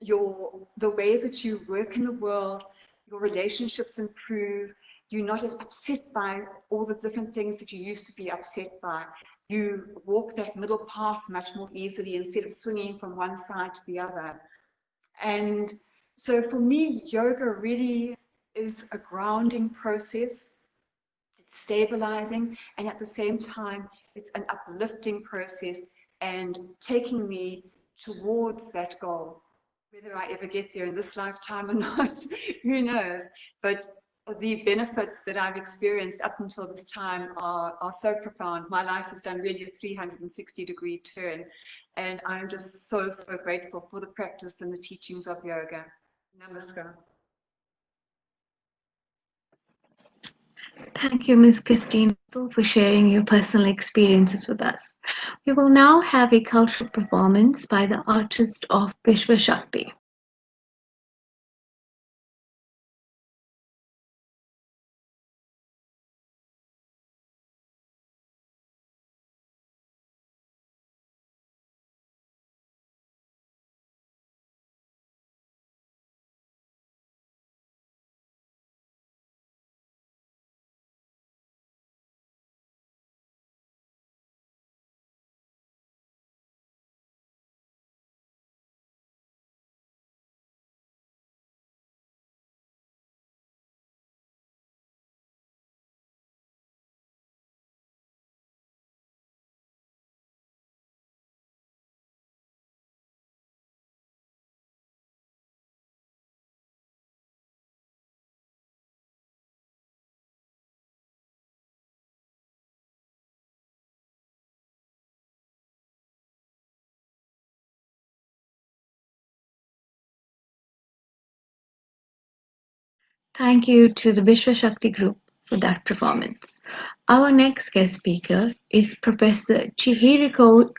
S5: the way that you work in the world, your relationships improve. You're not as upset by all the different things that you used to be upset by. You walk that middle path much more easily instead of swinging from one side to the other. And so for me, yoga really is a grounding process. It's stabilizing, and at the same time, it's an uplifting process and taking me towards that goal. Whether I ever get there in this lifetime or not, who knows? But the benefits that I've experienced up until this time are so profound. My life has done really a 360-degree turn, and I'm just so grateful for the practice and the teachings of yoga. Namaskar.
S1: Thank you, Ms. Christine, for sharing your personal experiences with us. We will now have a cultural performance by the artist of Vishwa Shakti. Thank you to the Vishwa Shakti group for that performance. Our next guest speaker is Professor Chihiro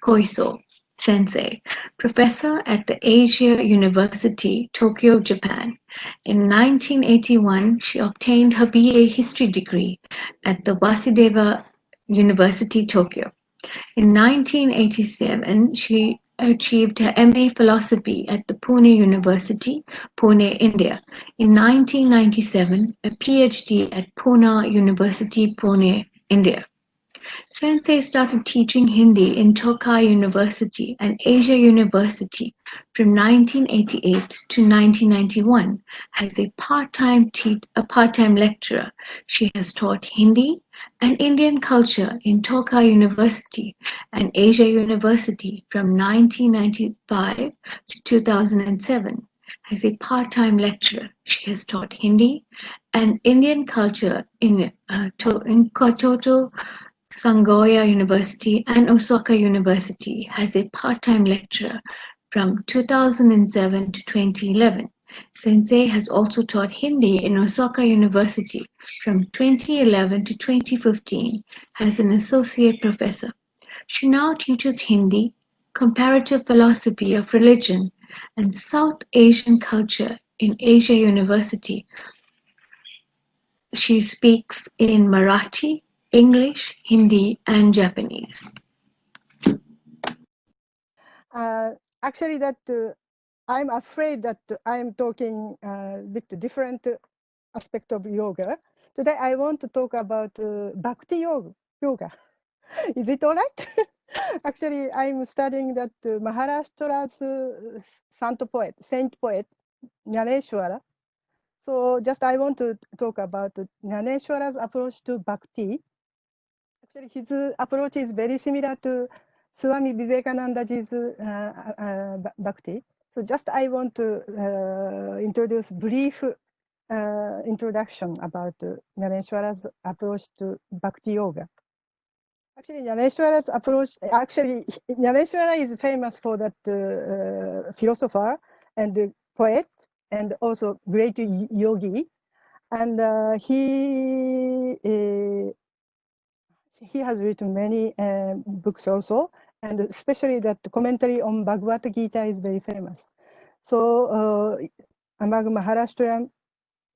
S1: Koiso Sensei, professor at the Asia University, Tokyo, Japan. In 1981, she obtained her BA History degree at the Wasudeva University, Tokyo. In 1987, she achieved her MA Philosophy at the Pune University, Pune, India. In 1997, a PhD at Pune University, Pune, India. Sensei started teaching Hindi in Tokai University and Asia University from 1988 to 1991 as a part-time lecturer. She has taught Hindi and Indian culture in Tokai University and Asia University from 1995 to 2007. As a part-time lecturer, she has taught Hindi and Indian culture in Kototo Sangoya University and Osaka University as a part-time lecturer from 2007 to 2011. Sensei has also taught Hindi in Osaka University from 2011 to 2015 as an associate professor. She now teaches Hindi, comparative philosophy of religion, and South Asian culture in Asia University. She speaks in Marathi, English, Hindi, and Japanese.
S6: Actually, I'm afraid that I'm talking a bit different aspect of yoga. Today, I want to talk about Bhakti yoga. Is it all right? Actually, I'm studying that Maharashtra's saint poet, Jnaneshwara. So just I want to talk about Jnaneshwara's approach to Bhakti. Actually, his approach is very similar to Swami Vivekanandaji's Bhakti. So just I want to introduce brief introduction about Jnaneshwara's approach to Bhakti Yoga. Actually, Jnaneshwara's approach, Jnaneshwara is famous for that philosopher and poet and also great yogi. And he has written many books also, and especially that commentary on Bhagavad Gita is very famous. So among Maharashtrian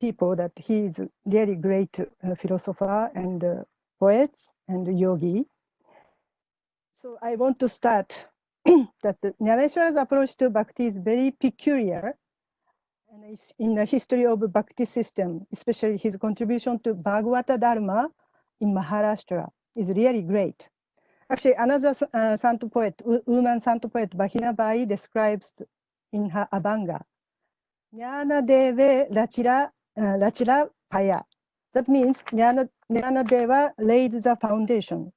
S6: people, that he is really great philosopher and poet and yogi. So I want to start that Jnaneshwara's approach to Bhakti is very peculiar, and in the history of Bhakti system, especially his contribution to Bhagavata Dharma in Maharashtra is really great. Actually, another Sant poet, woman Sant poet, Bahina Bai, describes in her Abhanga, Jnana Deve Lachira Paya. That means Jnana Deva laid the foundation.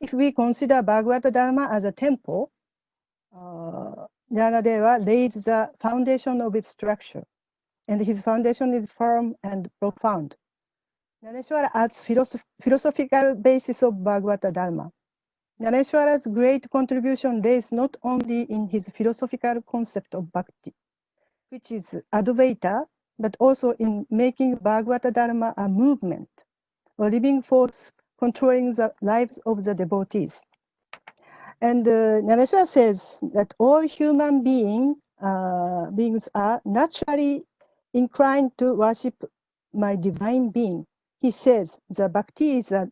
S6: If we consider Bhagavata Dharma as a temple, Jnana Deva laid the foundation of its structure, and his foundation is firm and profound. Jnaneshwara adds philosophical basis of Bhagavata Dharma. Jnaneshwara's great contribution lays not only in his philosophical concept of bhakti, which is Advaita, but also in making Bhagavata Dharma a movement, a living force controlling the lives of the devotees. And Jnaneshwara says that all human beings are naturally inclined to worship my divine being. He says the bhakti is a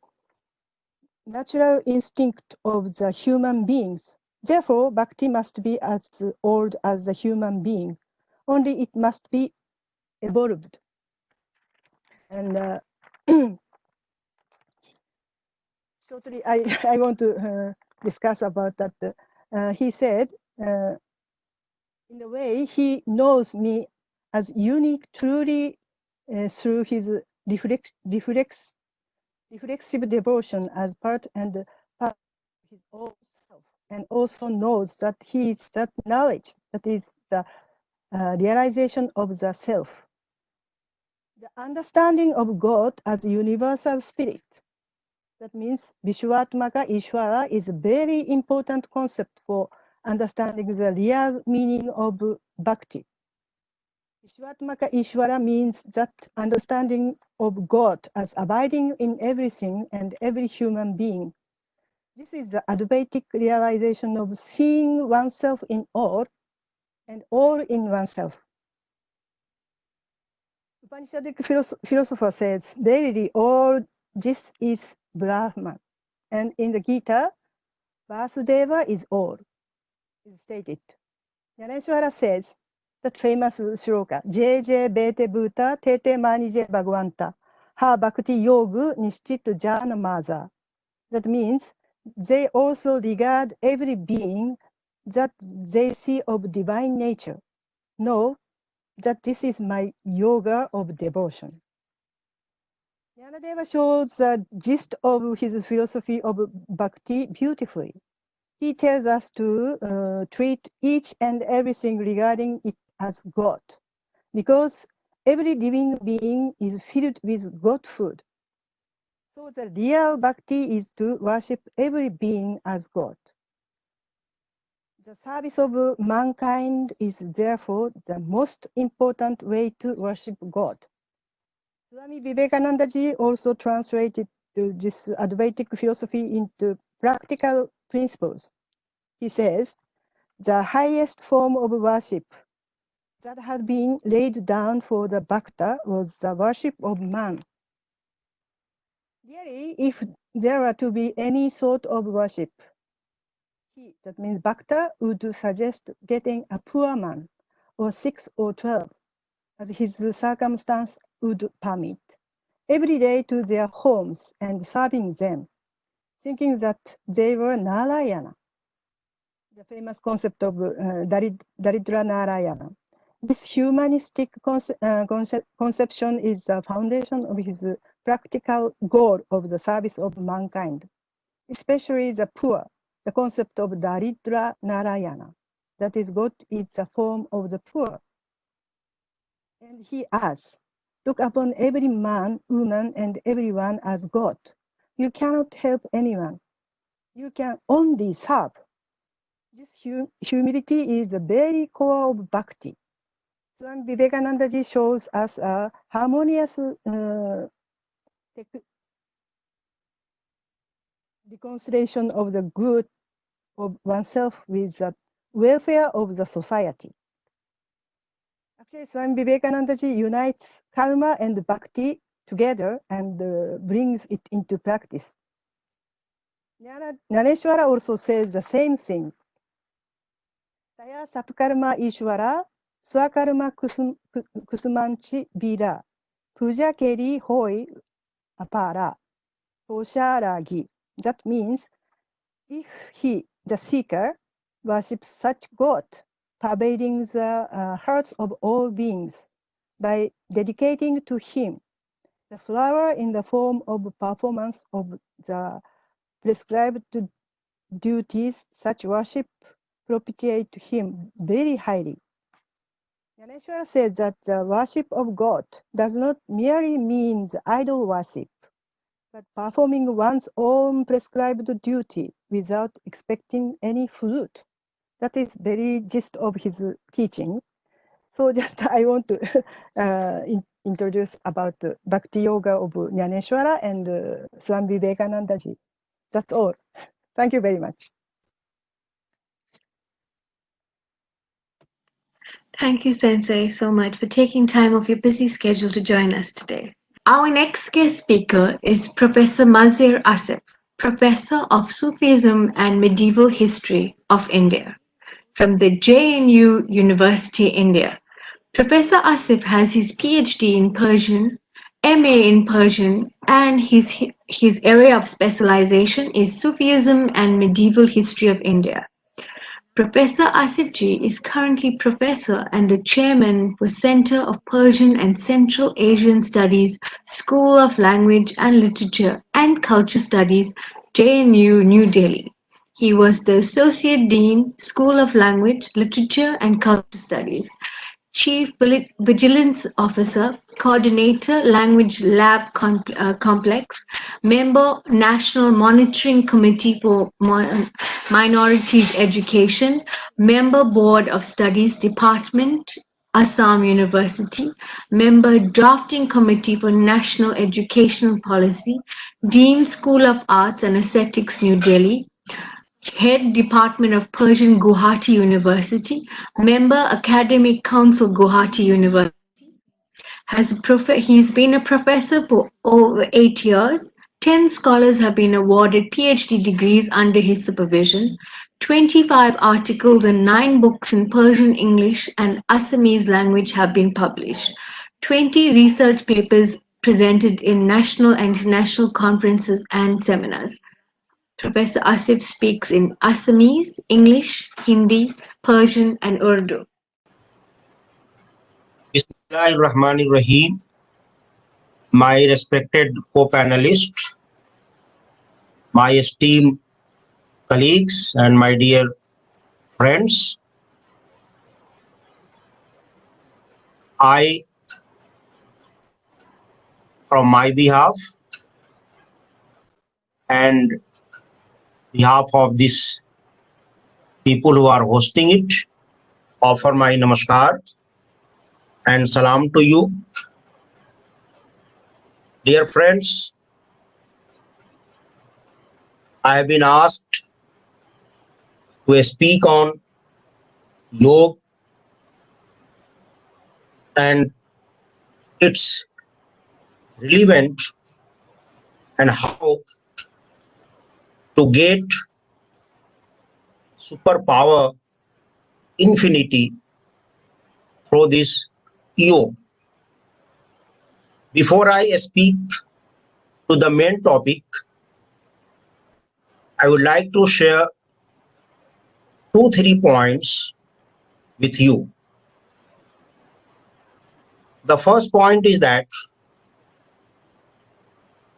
S6: natural instinct of the human beings. Therefore, bhakti must be as old as the human being. Only it must be evolved. And shortly, I want to discuss about that. He said, in a way, he knows me as unique truly through his reflexive devotion as part of his own self, and also knows that he is that knowledge that is the realization of the self. The understanding of God as universal spirit. That means Vishwatmaka Ishvara is a very important concept for understanding the real meaning of bhakti. Ishwatmaka Ishvara means that understanding of God as abiding in everything and every human being. This is the Advaitic realization of seeing oneself in all and all in oneself. Upanishadic philosopher says, verily all this is Brahman. And in the Gita, Vasudeva is all, is stated. Yaneshwara says, that famous shloka, J Bete Bhuta Tete Manije Bhagavanta, Ha Bhakti Yoga Nishchit Jana Maza. That means they also regard every being that they see of divine nature. Know that this is my yoga of devotion. Nyanadeva shows the gist of his philosophy of bhakti beautifully. He tells us to treat each and everything regarding it as God, because every living being is filled with Godhood. So the real bhakti is to worship every being as God. The service of mankind is therefore the most important way to worship God. Swami Vivekananda ji also translated this Advaitic philosophy into practical principles. He says, the highest form of worship that had been laid down for the bhakta was the worship of man. Really, if there were to be any sort of worship, that means bhakta would suggest getting a poor man, or 6 or 12, as his circumstance would permit, every day to their homes and serving them, thinking that they were Narayana, the famous concept of Daridra Narayana. This humanistic conception is the foundation of his practical goal of the service of mankind, especially the poor, the concept of Daridra Narayana, that is, God is the form of the poor. And he adds, look upon every man, woman, and everyone as God. You cannot help anyone. You can only serve. This humility is the very core of bhakti. Swami Vivekananda ji shows us a harmonious reconciliation of the good of oneself with the welfare of the society. Actually, Swami Vivekananda ji unites karma and bhakti together and brings it into practice. Naneshwara also says the same thing. Taya satkarma ishwara swakarma kusumanchi vira puja keri hoi apara tosharagi. That means if he, the seeker, worships such God, pervading the hearts of all beings, by dedicating to him the flower in the form of performance of the prescribed duties, such worship propitiate to him very highly. Yaneshwara says that the worship of God does not merely mean the idol worship, but performing one's own prescribed duty without expecting any fruit. That is very gist of his teaching. So just I want to introduce about Bhakti Yoga of Nyaneshwara and Swami Vivekananda ji. That's all. Thank you very much.
S1: Thank you, Sensei, so much for taking time off your busy schedule to join us today. Our next guest speaker is Professor Mazhar Asif, Professor of Sufism and Medieval History of India from the JNU University, India. Professor Asif has his PhD in Persian, MA in Persian, and his area of specialization is Sufism and Medieval History of India. Professor Asif Ji is currently professor and the chairman for Center of Persian and Central Asian Studies, School of Language and Literature and Culture Studies, JNU, New Delhi. He was the Associate Dean, School of Language, Literature and Culture Studies, Chief Vigilance Officer, Coordinator, Language Lab Complex, Member, National Monitoring Committee for Minorities Education, Member, Board of Studies Department Assam University, member Drafting Committee for National Educational Policy, Dean School of Arts and Aesthetics, New Delhi, Head Department of Persian, Guwahati University, member Academic Council, Guwahati University. He's been a professor for over 8 years. 10 scholars have been awarded PhD degrees under his supervision. 25 articles and 9 books in Persian, English, and Assamese language have been published. 20 research papers presented in national and international conferences and seminars. Professor Asif speaks in Assamese, English, Hindi, Persian, and Urdu.
S7: Bismillahirrahmanirrahim. My respected co-panelists, my esteemed colleagues, and my dear friends, I, from my behalf and behalf of these people who are hosting it, offer my namaskar and salam to you. Dear friends, I have been asked to speak on yoga and its relevant and how to get superpower infinity through this yoga. Before I speak to the main topic, I would like to share 2-3 points with you. The first point is that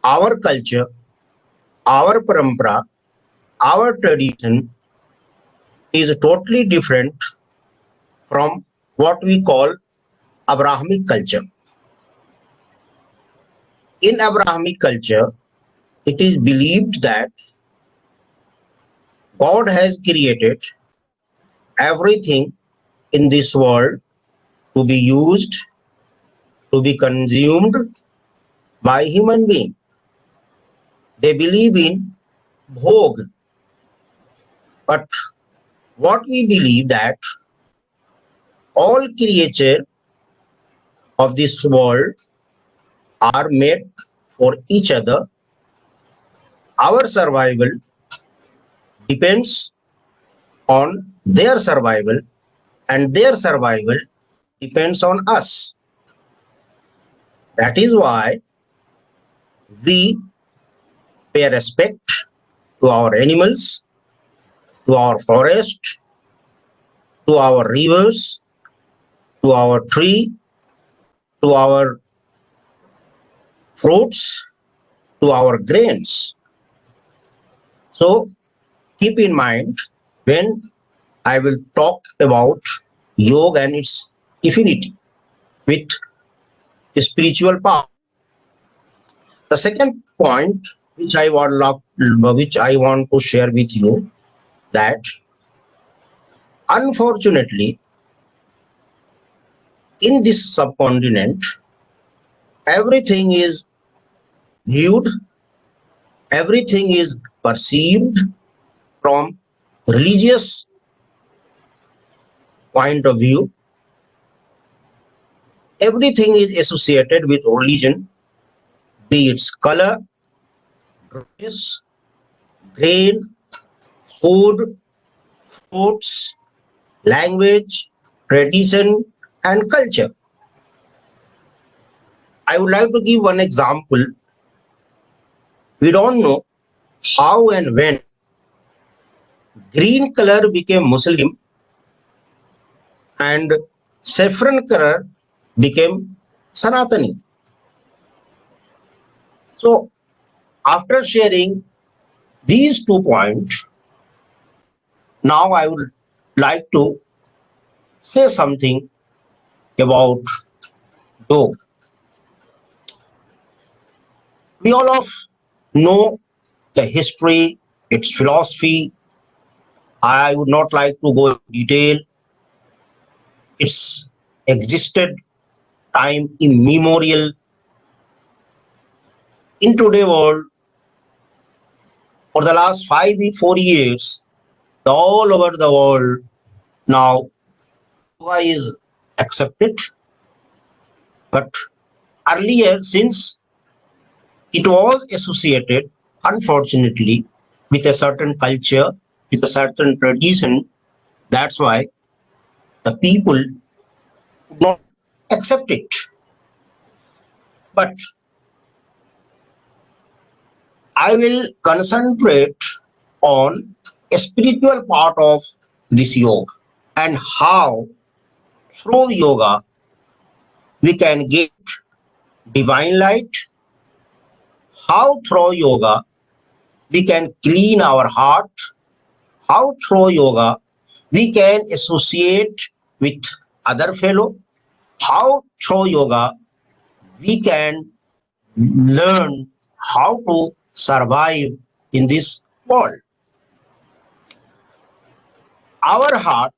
S7: our culture, our parampara, our tradition is totally different from what we call Abrahamic culture. In Abrahamic culture, it is believed that God has created everything in this world to be used, to be consumed by human beings. They believe in bhog. But what we believe that all creatures of this world are made for each other. Our survival depends on their survival, and their survival depends on us. That is why we pay respect to our animals, to our forest, to our rivers, to our tree, to our fruits, to our grains. So keep in mind when I will talk about yoga and its affinity with spiritual power. The second point which I want to share with you, that unfortunately in this subcontinent everything is viewed, everything is perceived from religious point of view. Everything is associated with religion, be it color, dress, grain, food, foods, language, tradition, and culture. I would like to give one example. We don't know how and when green color became Muslim and saffron color became Sanatani. So after sharing these 2 points, now I would like to say something about yoga. We all of know the history, its philosophy. I would not like to go into detail. Its existed time immemorial. In today's world, for the last 4 years, all over the world now yoga is accepted. But earlier, since it was associated, unfortunately, with a certain culture, with a certain tradition, that's why the people could not accept it. But I will concentrate on a spiritual part of this yoga and how through yoga we can get divine light, how through yoga we can clean our heart, how through yoga we can associate with other fellow, how through yoga we can learn how to survive in this world. Our heart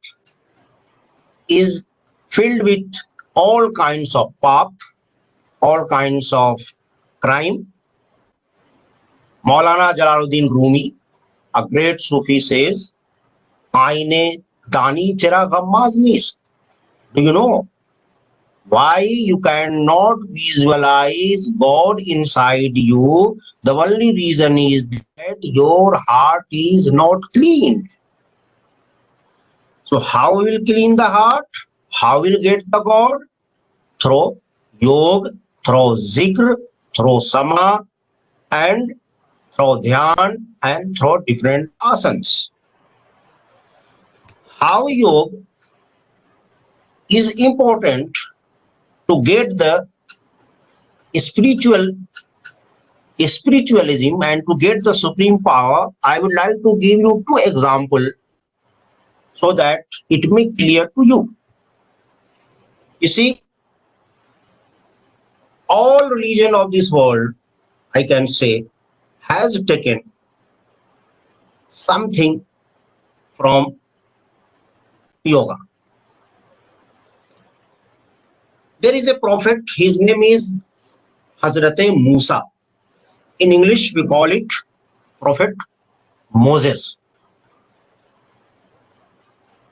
S7: is filled with all kinds of pap, all kinds of crime. Maulana Jalaluddin Rumi, a great Sufi, says, Aine dani chera gammaz nist. Do you know why you cannot visualize God inside you? The only reason is that your heart is not clean. So how will clean the heart? How will get the God? Through yoga, through zikr, through sama, and through dhyan, and through different asanas. How yoga is important to get the spiritualism and to get the supreme power. I would like to give you 2 examples so that it may clear to you. You see, all religion of this world, I can say, has taken something from yoga. There is a prophet, his name is Hazrat Musa. In English, we call it Prophet Moses.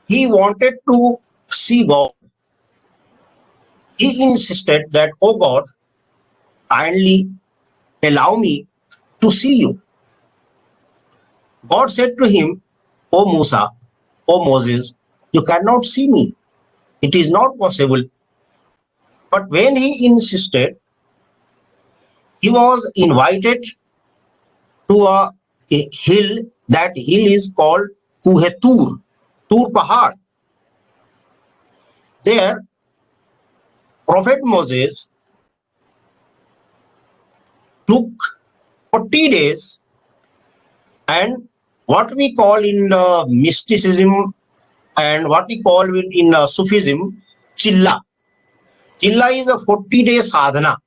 S7: He wanted to see God. He insisted that, oh God, kindly allow me to see you. God said to him, oh Musa, oh Moses, you cannot see me. It is not possible. But when he insisted, he was invited to a hill. That hill is called Tur Pahad. There, Prophet Moses took 40 days and what we call in mysticism and what we call in Sufism, Chilla. Chilla is a 40-day sadhana.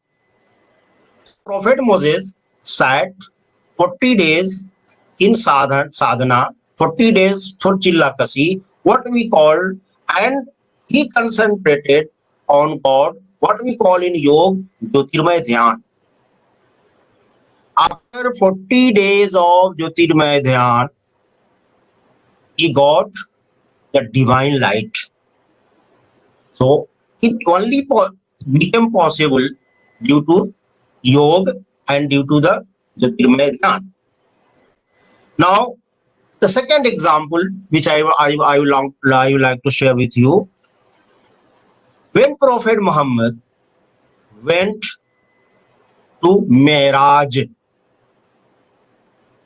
S7: Prophet Moses sat 40 days in sadhana, 40 days for Chilla Kasi, what we call, and he concentrated on God, what we call in Yoga, Jyotirmay Dhyan. After 40 days of Jyotirmay Dhyan, he got the divine light. So it only became possible due to yoga and due to the Jyotirmay Dhyan. Now, the second example which I would like to share with you, when Prophet Muhammad went to Mi'raj.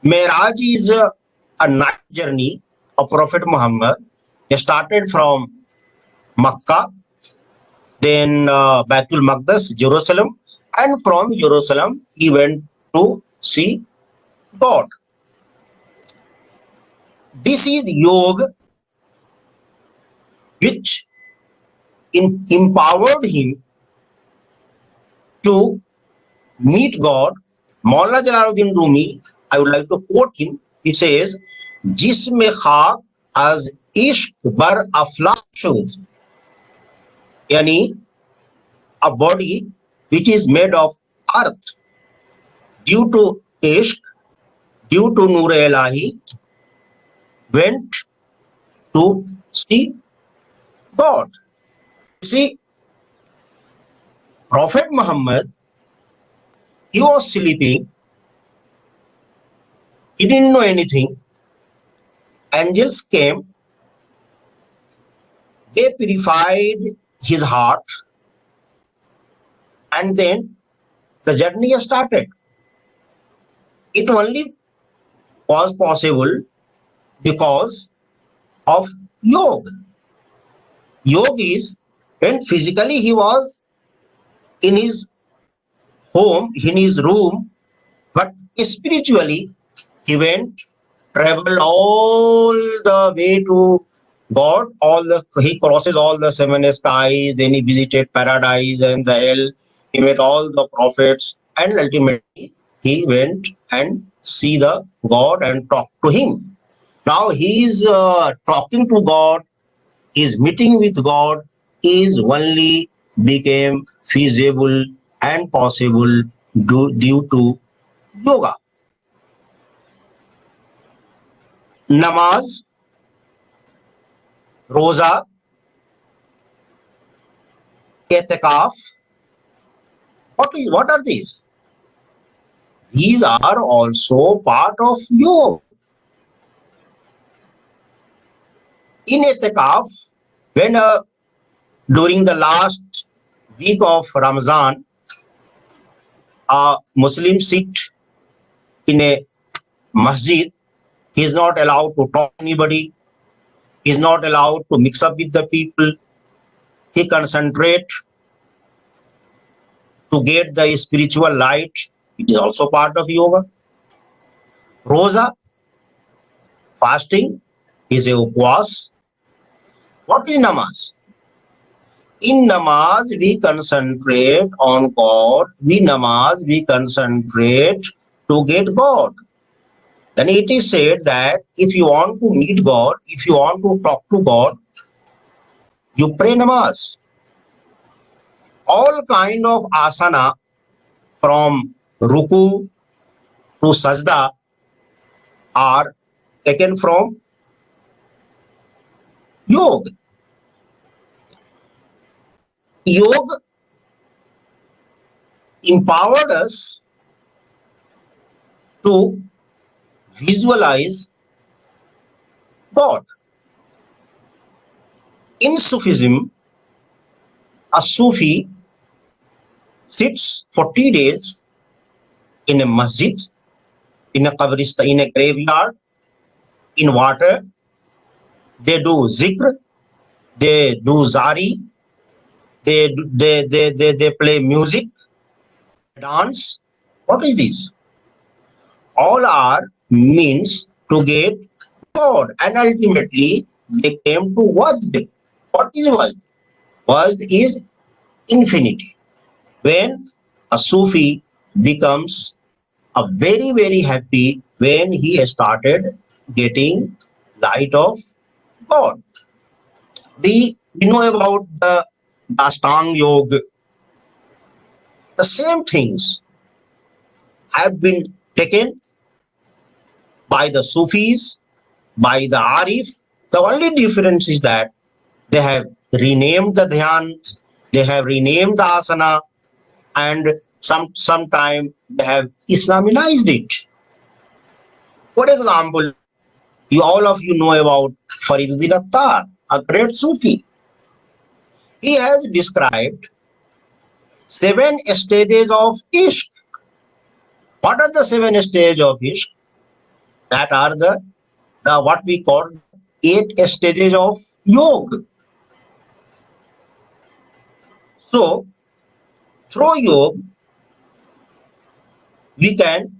S7: Mi'raj is a night journey of Prophet Muhammad. He started from Makkah, then Baitul Maqdis, Jerusalem, and from Jerusalem he went to see God. This is yoga which empowered him to meet God. Maulana Jalaluddin Rumi, I would like to quote him. He says, "Jisme khak az ishq bar aflaq shud, yani a body which is made of earth. Due to ishq, due to Noor Ilahi, went to see God. See, Prophet Muhammad, he was sleeping, he didn't know anything. Angels came, they purified his heart, and then the journey started. It only was possible because of yoga. Yoga is when physically he was in his home, in his room, but spiritually he went, traveled all the way to God. He crosses all the seven skies. Then he visited paradise and the hell. He met all the prophets, and ultimately he went and see the God and talk to him. Now he is talking to God, is meeting with God, is only became feasible and possible due to yoga. Namaz, roza, etikaf. What are these? These are also part of yoga. In etikaf, when during the last week of Ramadan, a Muslim sit in a masjid. He is not allowed to talk to anybody. He is not allowed to mix up with the people. He concentrate to get the spiritual light. It is also part of yoga. Roza, fasting, is a upwas. What is namaz? In namaz, we concentrate on God. We concentrate to get God. Then it is said that if you want to meet God, if you want to talk to God, you pray namaz. All kind of asana from ruku to sajda are taken from yoga. Yoga empowered us to visualize God. In Sufism, a Sufi sits 40 days in a masjid, in a qabristan, in a graveyard, in water. They do zikr, they do zari, they play music, dance. What is this? All are means to get God, and ultimately they came to Wajd. What is Wajd? Wajd is infinity. When a Sufi becomes a very happy when he started getting light of God. We know about the Ashtanga Yoga. The same things have been taken by the Sufis, by the Arif. The only difference is that they have renamed the dhyans, they have renamed the asana, and sometime they have Islamized it. For example, all of you know about Fariduddin Attar, a great Sufi. He has described 7 stages of Ishq. What are the 7 stages of Ishq? That are the what we call 8 stages of Yoga. So, through Yoga, we can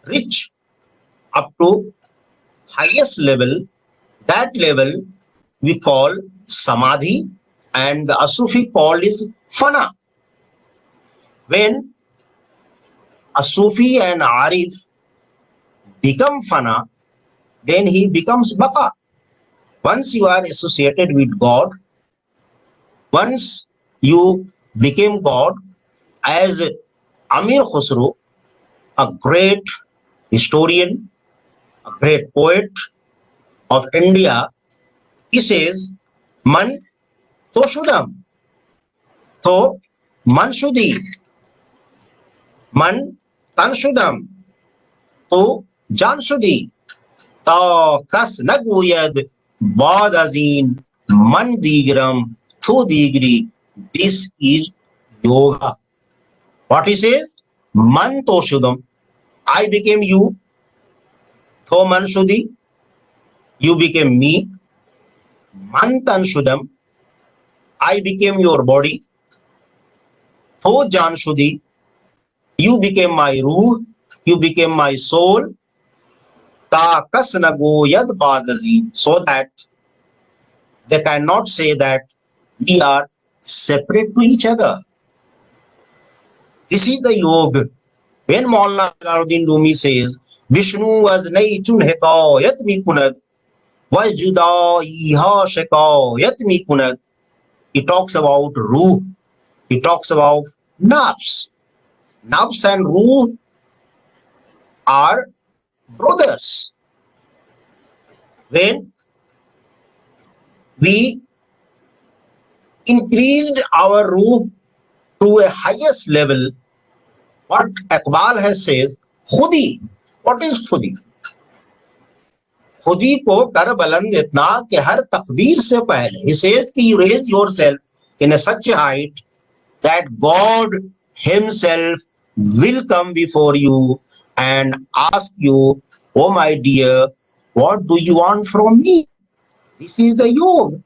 S7: reach up to highest level. That level we call Samadhi, and the Sufi called is Fana. When a Sufi and Arif become Fana, then he becomes Baqa. Once you are associated with God, Once you became God, as Amir Khusro, a great historian, a great poet of India, he says, Man to Shudam, to Man Shudi, Man Tan Shudam, to Jan Shudi, ta Kas Naguyad, Badazin, Man Digram, to Digri. This is yoga. What he says? Man to Shudam. I became you. To Man Shudi. You became me. Man Tan Shudam. I became your body. To Jan Shudi. You became my ruh. You became my soul. Ta kasnago yad badazi. So that they cannot say that we are separate to each other. This is the yoga. When Maulana Jalaluddin Rumi says, Vishnu was naichun hekayat mi kunad, was juda iha shekayat mi kunad. He talks about ruh. He talks about nafs. Nafs and ruh are brothers. When we increased our ruh to a highest level, what Iqbal has says, khudi. What is khudi? खुदी को कर बुलंद इतना कि हर तकदीर से पहले, he says कि you raise yourself in a such a height that God himself will come before you and ask you, oh my dear, what do you want from me? This is the yoga.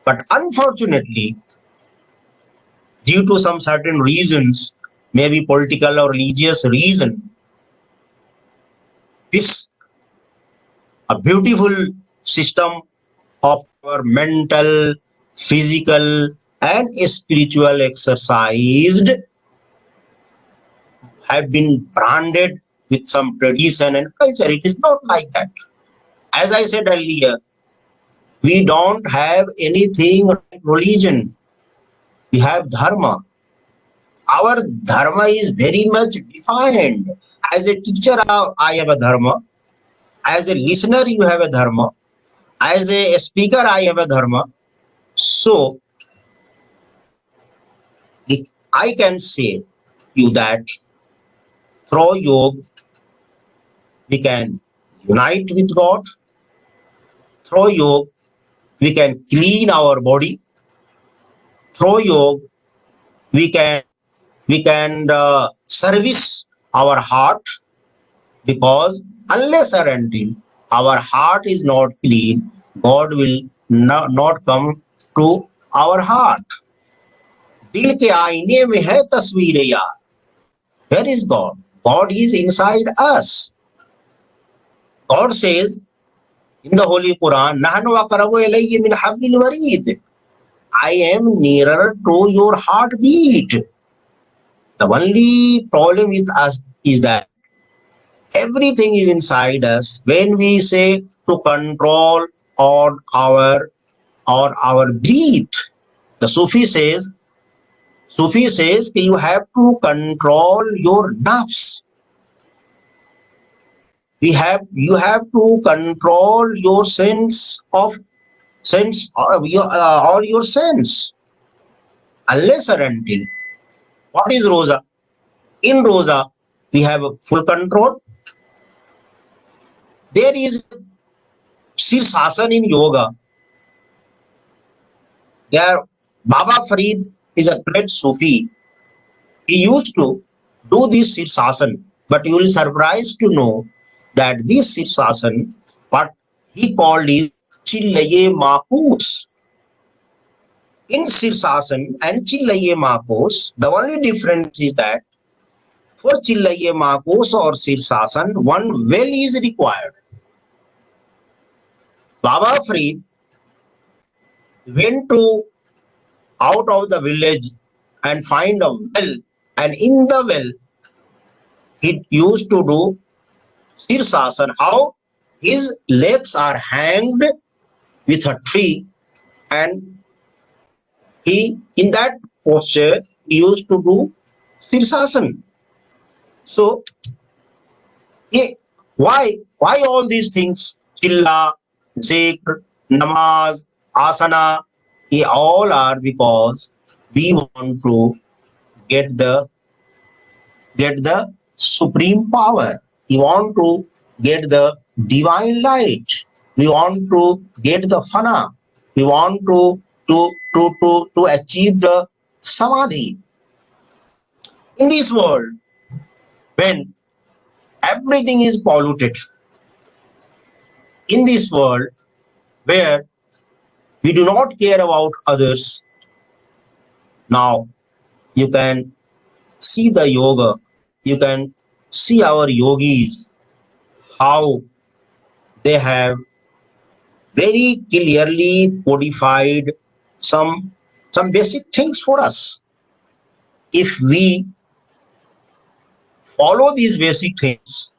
S7: But unfortunately, due to some certain reasons, maybe political or religious reason, this a beautiful system of our mental, physical, and spiritual exercised have been branded with some tradition and culture. It is not like that. As I said earlier, we don't have anything like religion. We have dharma. Our dharma is very much defined. As a teacher, I have a dharma. As a listener, you have a dharma. As a speaker, I have a dharma. So, I can say you that through yoga, we can unite with God. Through yoga, we can clean our body. Through yoga, we can service our heart, because unless or until our heart is not clean, God will not come to our heart. दिल के आईने में है तस्वीरें यार. Where is God? God is inside us. God says in the Holy Quran, "Nahnu aqrabu ilayhi min hablil warid." I am nearer to your heartbeat. The only problem with us is that everything is inside us. When we say to control on our breath, the Sufi says that you have to control your nafs. You have to control your all your sense. Unless or until, what is Rosa? In Rosa, we have a full control. There is Sirsasana in yoga. There, Baba Farid is a great Sufi. He used to do this Sirsasana, but you will be surprised to know that this Sirsasana, what he called is Chillaye Makus. In Sirsasana and Chillaye Makus, the only difference is that for Chillaye Makus or Sirsasana, one well is required. Baba Farid went out of the village and find a well, and in the well he used to do Sirsasana. How? His legs are hanged with a tree, and He, in that posture, used to do Sirsasana. So, why all these things? Chilla, zikr, namaz, asana, all are because we want to get the supreme power. We want to get the divine light. We want to get the fana. We want to achieve the samadhi. In this world, when everything is polluted, in this world where we do not care about others, now you can see the yoga, you can see our yogis, how they have very clearly codified some basic things for us. If we follow these basic things,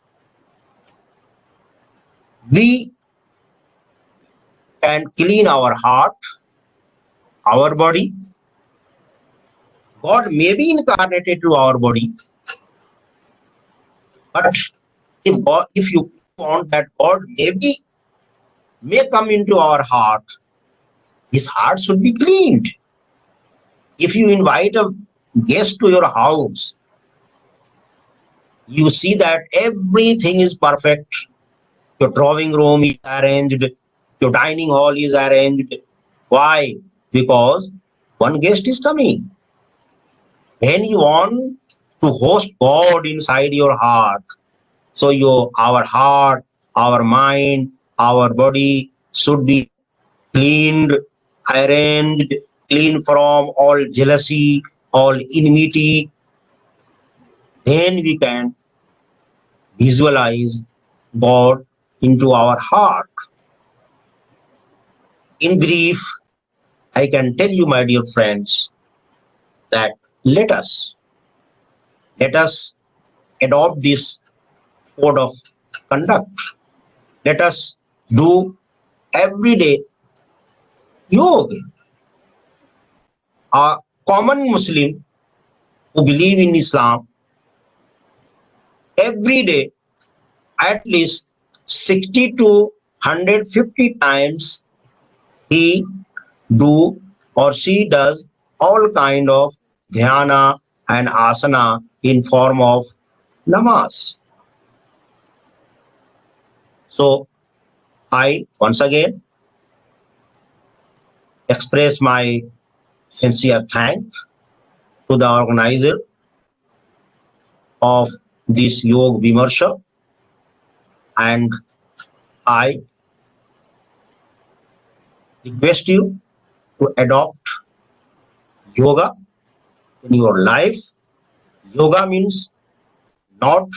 S7: we can clean our heart, our body. God may be incarnated to our body, but if you want that God may come into our heart, his heart should be cleaned. If you invite a guest to your house, you see that everything is perfect. Your drawing room is arranged, your dining hall is arranged. Why? Because one guest is coming. Then you want to host God inside your heart. So our heart, our mind, our body should be cleaned, arranged, clean from all jealousy, all enmity. Then we can visualize God into our heart. In brief, I can tell you, my dear friends, that let us adopt this code of conduct. Let us do everyday yoga. A common Muslim who believe in Islam, every day at least 60 to 150 times he do or she does all kind of dhyana and asana in form of namaz. So I once again express my sincere thanks to the organizer of this Yog Vimarsh, and I request you to adopt yoga in your life. Yoga means not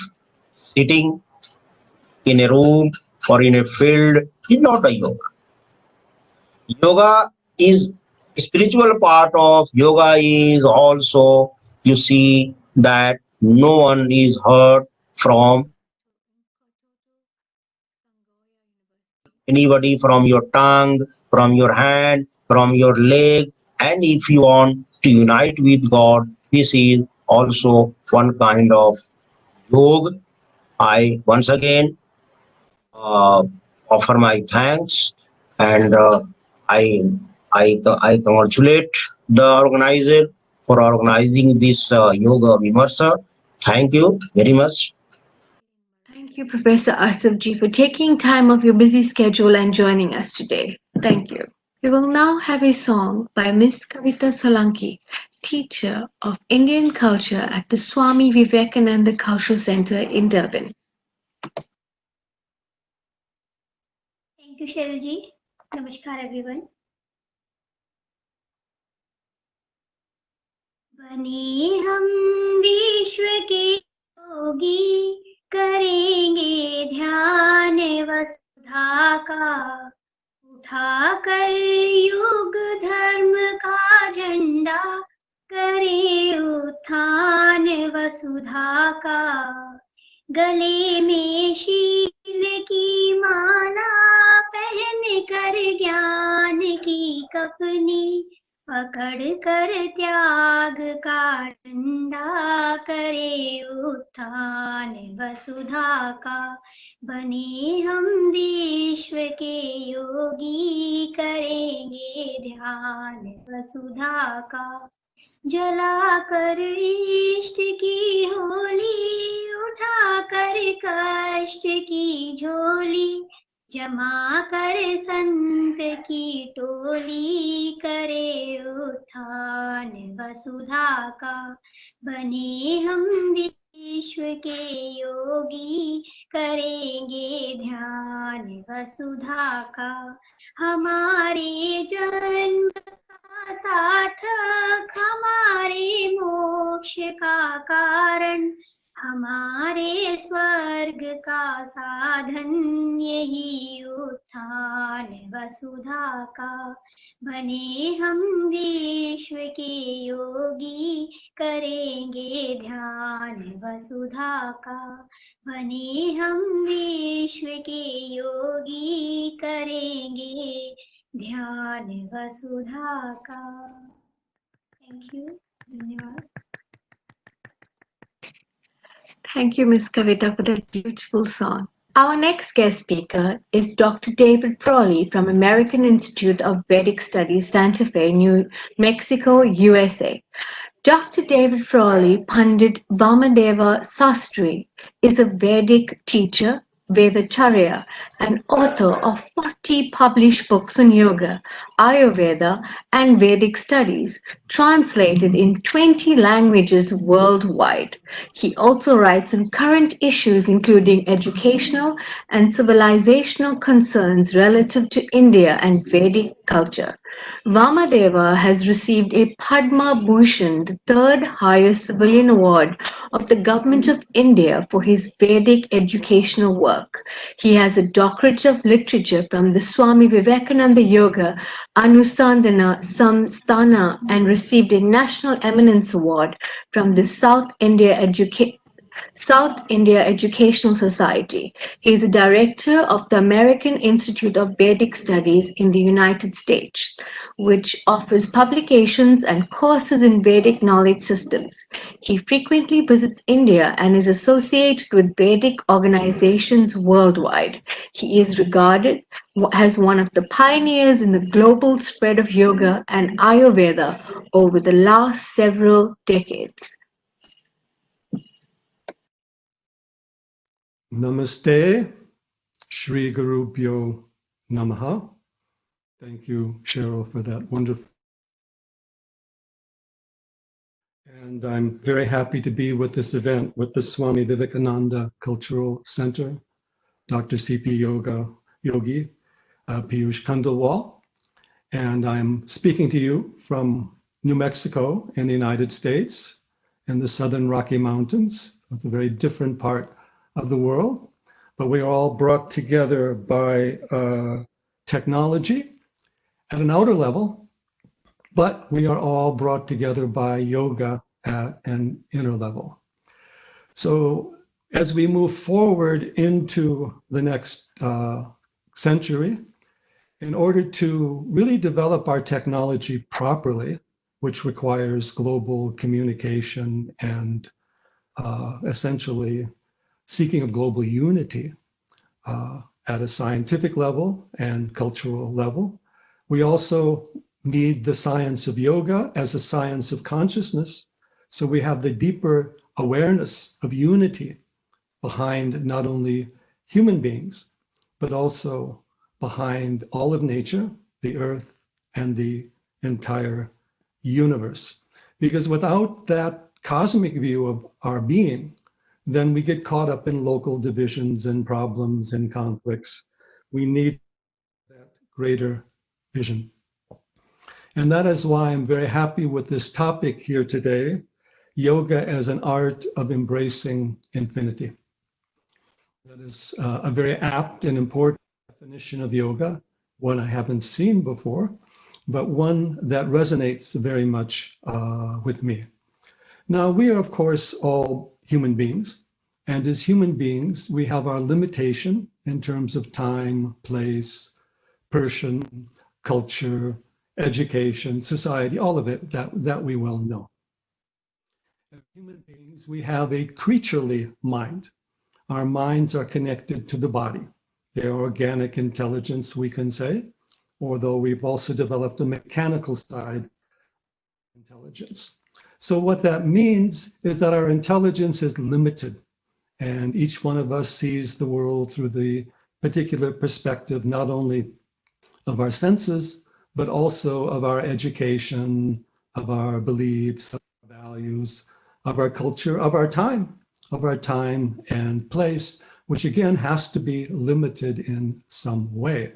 S7: sitting in a room or in a field is not a yoga. Yoga is spiritual part of yoga is also, you see that no one is hurt from anybody, from your tongue, from your hand, from your leg. And if you want to unite with God, this is also one kind of yoga. I once again offer my thanks, and I congratulate the organizer for organizing this yoga vimarsa. Thank you very much.
S1: Thank you, Professor Asif Ji, for taking time off your busy schedule and joining us today. Thank you. We will now have a song by Miss Kavita Solanki, teacher of Indian culture at the Swami Vivekananda Cultural Center in Durban.
S8: Thank you, Shelji. Namaskar, everyone. बने हम विश्व के योगी, करेंगे ध्यान वसुधा का, उठाकर युग धर्म का झंडा, करे उत्थान वसुधा का। गले में शील की माला पहन कर ज्ञान की कपनी, पकड़ कर त्याग का डंडा करे उत्थान वसुधा का। बने हम विश्व के योगी करेंगे ध्यान वसुधा का। जला कर इष्ट की होली उठा कर कष्ट की झोली। जमा कर संत की टोली करे उत्थान वसुधा का। बने हम विश्व के योगी करेंगे ध्यान वसुधा का। हमारे जन्म का सार्थक हमारे मोक्ष का कारण। हमारे स्वर्ग का साधन यही उत्थान वसुधा का। बने हम विश्व के योगी करेंगे ध्यान वसुधा का। बने हम विश्व के योगी करेंगे ध्यान वसुधा का। Thank you. धन्यवाद।
S1: Thank you, Ms. Kavita, for that beautiful song. Our next guest speaker is Dr. David Frawley from American Institute of Vedic Studies, Santa Fe, New Mexico, USA. Dr. David Frawley, Pandit Vamadeva Sastry, is a Vedic teacher, Vedacharya, and author of 40 published books on yoga, Ayurveda, and Vedic studies, translated in 20 languages worldwide. He also writes on current issues including educational and civilizational concerns relative to India and Vedic culture. Vamadeva has received a Padma Bhushan, the third highest civilian award of the Government of India for his Vedic educational work. He has a doctorate of literature from the Swami Vivekananda Yoga Anusandhana Samsthana and received a National Eminence Award from the South India Educational Society. He is a director of the American Institute of Vedic Studies in the United States, which offers publications and courses in Vedic knowledge systems. He frequently visits India and is associated with Vedic organizations worldwide. He is regarded as one of the pioneers in the global spread of yoga and Ayurveda over the last several decades.
S9: Namaste, Shri Gurubhyo Namaha. Thank you, Cheryl, for that wonderful. And I'm very happy to be with this event with the Swami Vivekananda Cultural Center, Dr. C.P. Yogi, Piyush Khandelwal. And I'm speaking to you from New Mexico in the United States, in the Southern Rocky Mountains. It's a very different part of the world, but we are all brought together by technology at an outer level, but we are all brought together by yoga at an inner level. So as we move forward into the next century, in order to really develop our technology properly, which requires global communication and essentially seeking of global unity at a scientific level and cultural level. We also need the science of yoga as a science of consciousness, so we have the deeper awareness of unity behind not only human beings, but also behind all of nature, the earth, and the entire universe. Because without that cosmic view of our being, then we get caught up in local divisions and problems and conflicts. We need that greater vision. And that is why I'm very happy with this topic here today, yoga as an art of embracing infinity. That is a very apt and important definition of yoga, one I haven't seen before, but one that resonates very much with me. Now, we are, of course, all human beings. And as human beings, we have our limitation in terms of time, place, person, culture, education, society, all of it that we well know. As human beings, we have a creaturely mind. Our minds are connected to the body. They're organic intelligence, we can say, although we've also developed a mechanical side of intelligence. So what that means is that our intelligence is limited, and each one of us sees the world through the particular perspective, not only of our senses, but also of our education, of our beliefs, of our values, of our culture, of our time and place, which again has to be limited in some way.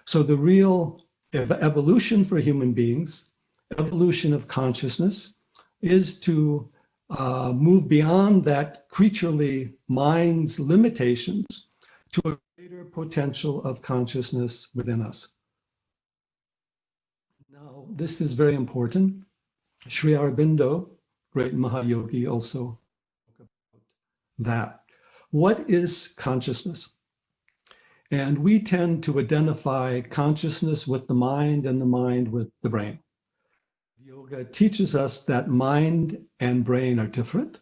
S9: So the real evolution for human beings, evolution of consciousness, is to move beyond that creaturely mind's limitations to a greater potential of consciousness within us. Now, this is very important. Sri Aurobindo, great Mahayogi, also spoke about that. What is consciousness? And we tend to identify consciousness with the mind and the mind with the brain. Yoga teaches us that mind and brain are different.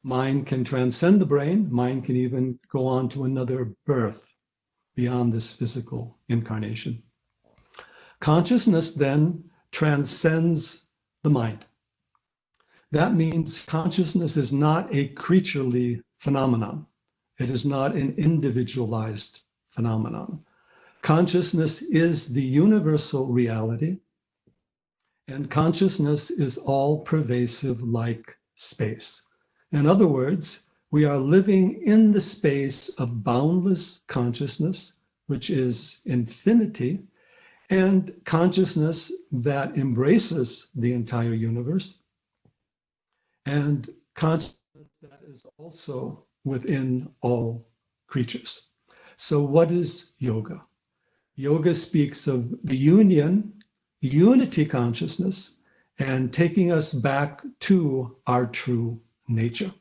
S9: Mind can transcend the brain. Mind can even go on to another birth beyond this physical incarnation. Consciousness then transcends the mind. That means consciousness is not a creaturely phenomenon. It is not an individualized phenomenon. Consciousness is the universal reality, and consciousness is all pervasive like space. In other words, we are living in the space of boundless consciousness, which is infinity, and consciousness that embraces the entire universe, and consciousness that is also within all creatures. So what is yoga? Yoga speaks of the unity consciousness, and taking us back to our true nature.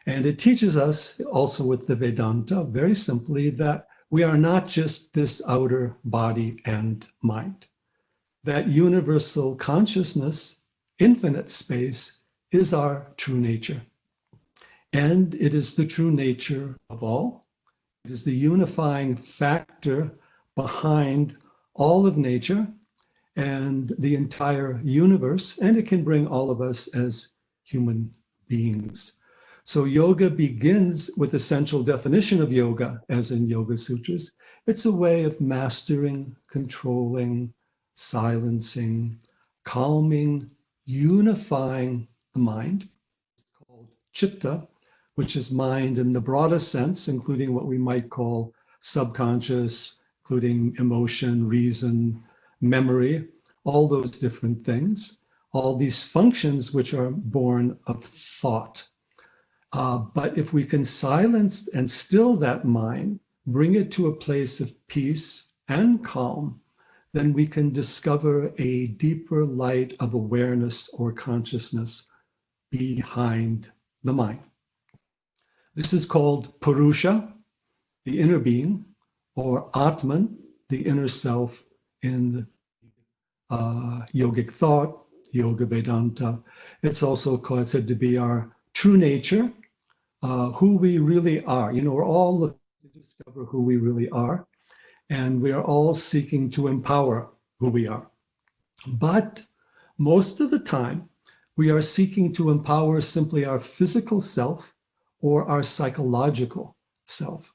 S9: And it teaches us also with the Vedanta, very simply, that we are not just this outer body and mind. That universal consciousness, infinite space, is our true nature. And it is the true nature of all. It is the unifying factor behind all of nature and the entire universe, and it can bring all of us as human beings. So yoga begins with the central definition of yoga, as in Yoga Sutras. It's a way of mastering, controlling, silencing, calming, unifying the mind. It's called chitta, which is mind in the broadest sense, including what we might call subconscious, including emotion, reason, memory, all those different things, all these functions which are born of thought. But if we can silence and still that mind, bring it to a place of peace and calm, then we can discover a deeper light of awareness or consciousness behind the mind. This is called Purusha, the inner being, or Atman, the inner self in yogic thought, Yoga Vedanta. It's also said to be our true nature, who we really are. You know, we're all looking to discover who we really are, and we are all seeking to empower who we are. But most of the time, we are seeking to empower simply our physical self or our psychological self.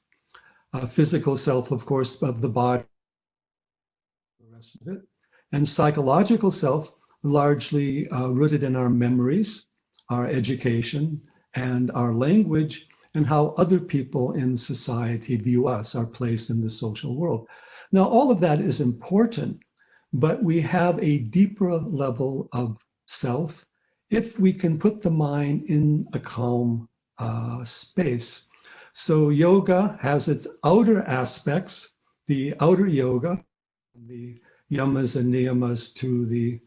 S9: Physical self, of course, of the body, the rest of it, and psychological self, largely rooted in our memories, our education, and our language, and how other people in society view us, our place in the social world. Now, all of that is important, but we have a deeper level of self if we can put the mind in a calm space. So yoga has its outer aspects, the outer yoga, the yamas and niyamas to the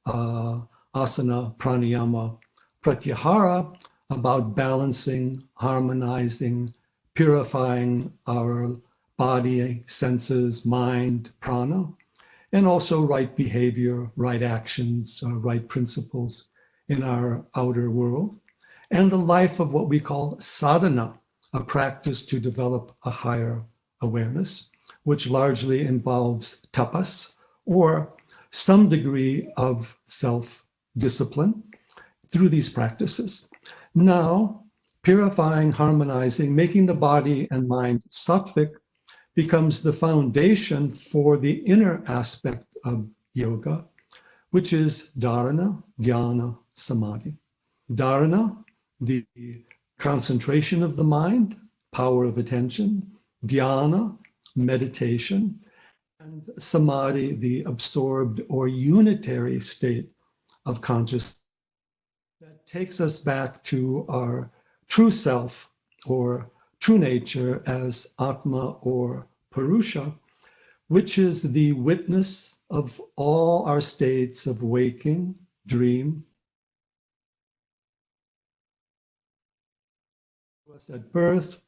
S9: asana, pranayama, pratyahara, about balancing, harmonizing, purifying our body, senses, mind, prana. and also right behavior, right actions, right principles in our outer world, and the life of what we call sadhana, a practice to develop a higher awareness, which largely involves tapas, or some degree of self-discipline through these practices. Now, purifying, harmonizing, making the body and mind sattvic becomes the foundation for the inner aspect of yoga, which is dharana, dhyana, samadhi. Dharana, the concentration of the mind, power of attention, dhyana, meditation, and samadhi, the absorbed or unitary state of consciousness that takes us back to our true self or true nature as Atma or Purusha, which is the witness of all our states of waking, dream, at birth,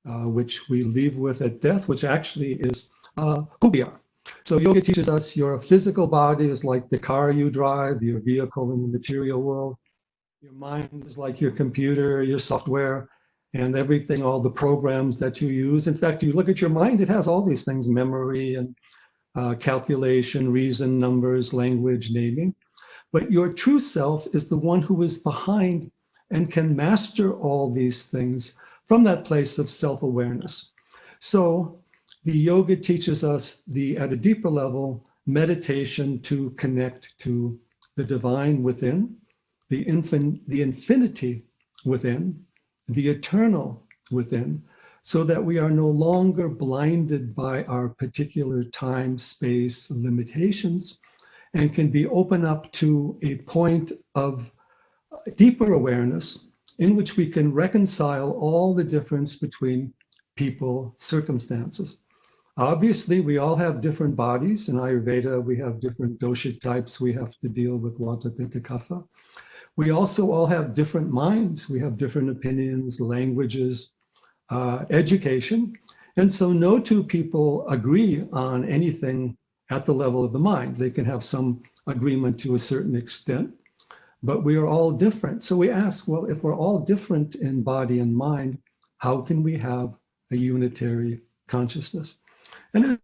S9: which we leave with at death, which actually is who we are. So yoga teaches us your physical body is like the car you drive, your vehicle in the material world. Your mind is like your computer, your software, and everything, all the programs that you use. In fact, you look at your mind, it has all these things, memory and calculation, reason, numbers, language, naming. But your true self is the one who is behind and can master all these things from that place of self-awareness. So the yoga teaches us at a deeper level, meditation to connect to the divine within, the infinity within, the eternal within, so that we are no longer blinded by our particular time, space limitations, and can be open up to a point of deeper awareness in which we can reconcile all the difference between people, circumstances. Obviously, we all have different bodies. In Ayurveda, we have different dosha types we have to deal with, Vata, Pitta, Kapha. We also all have different minds. We have different opinions, languages, education. And so no two people agree on anything at the level of the mind. They can have some agreement to a certain extent, but we are all different. So we ask, well, if we're all different in body and mind, how can we have a unitary consciousness? And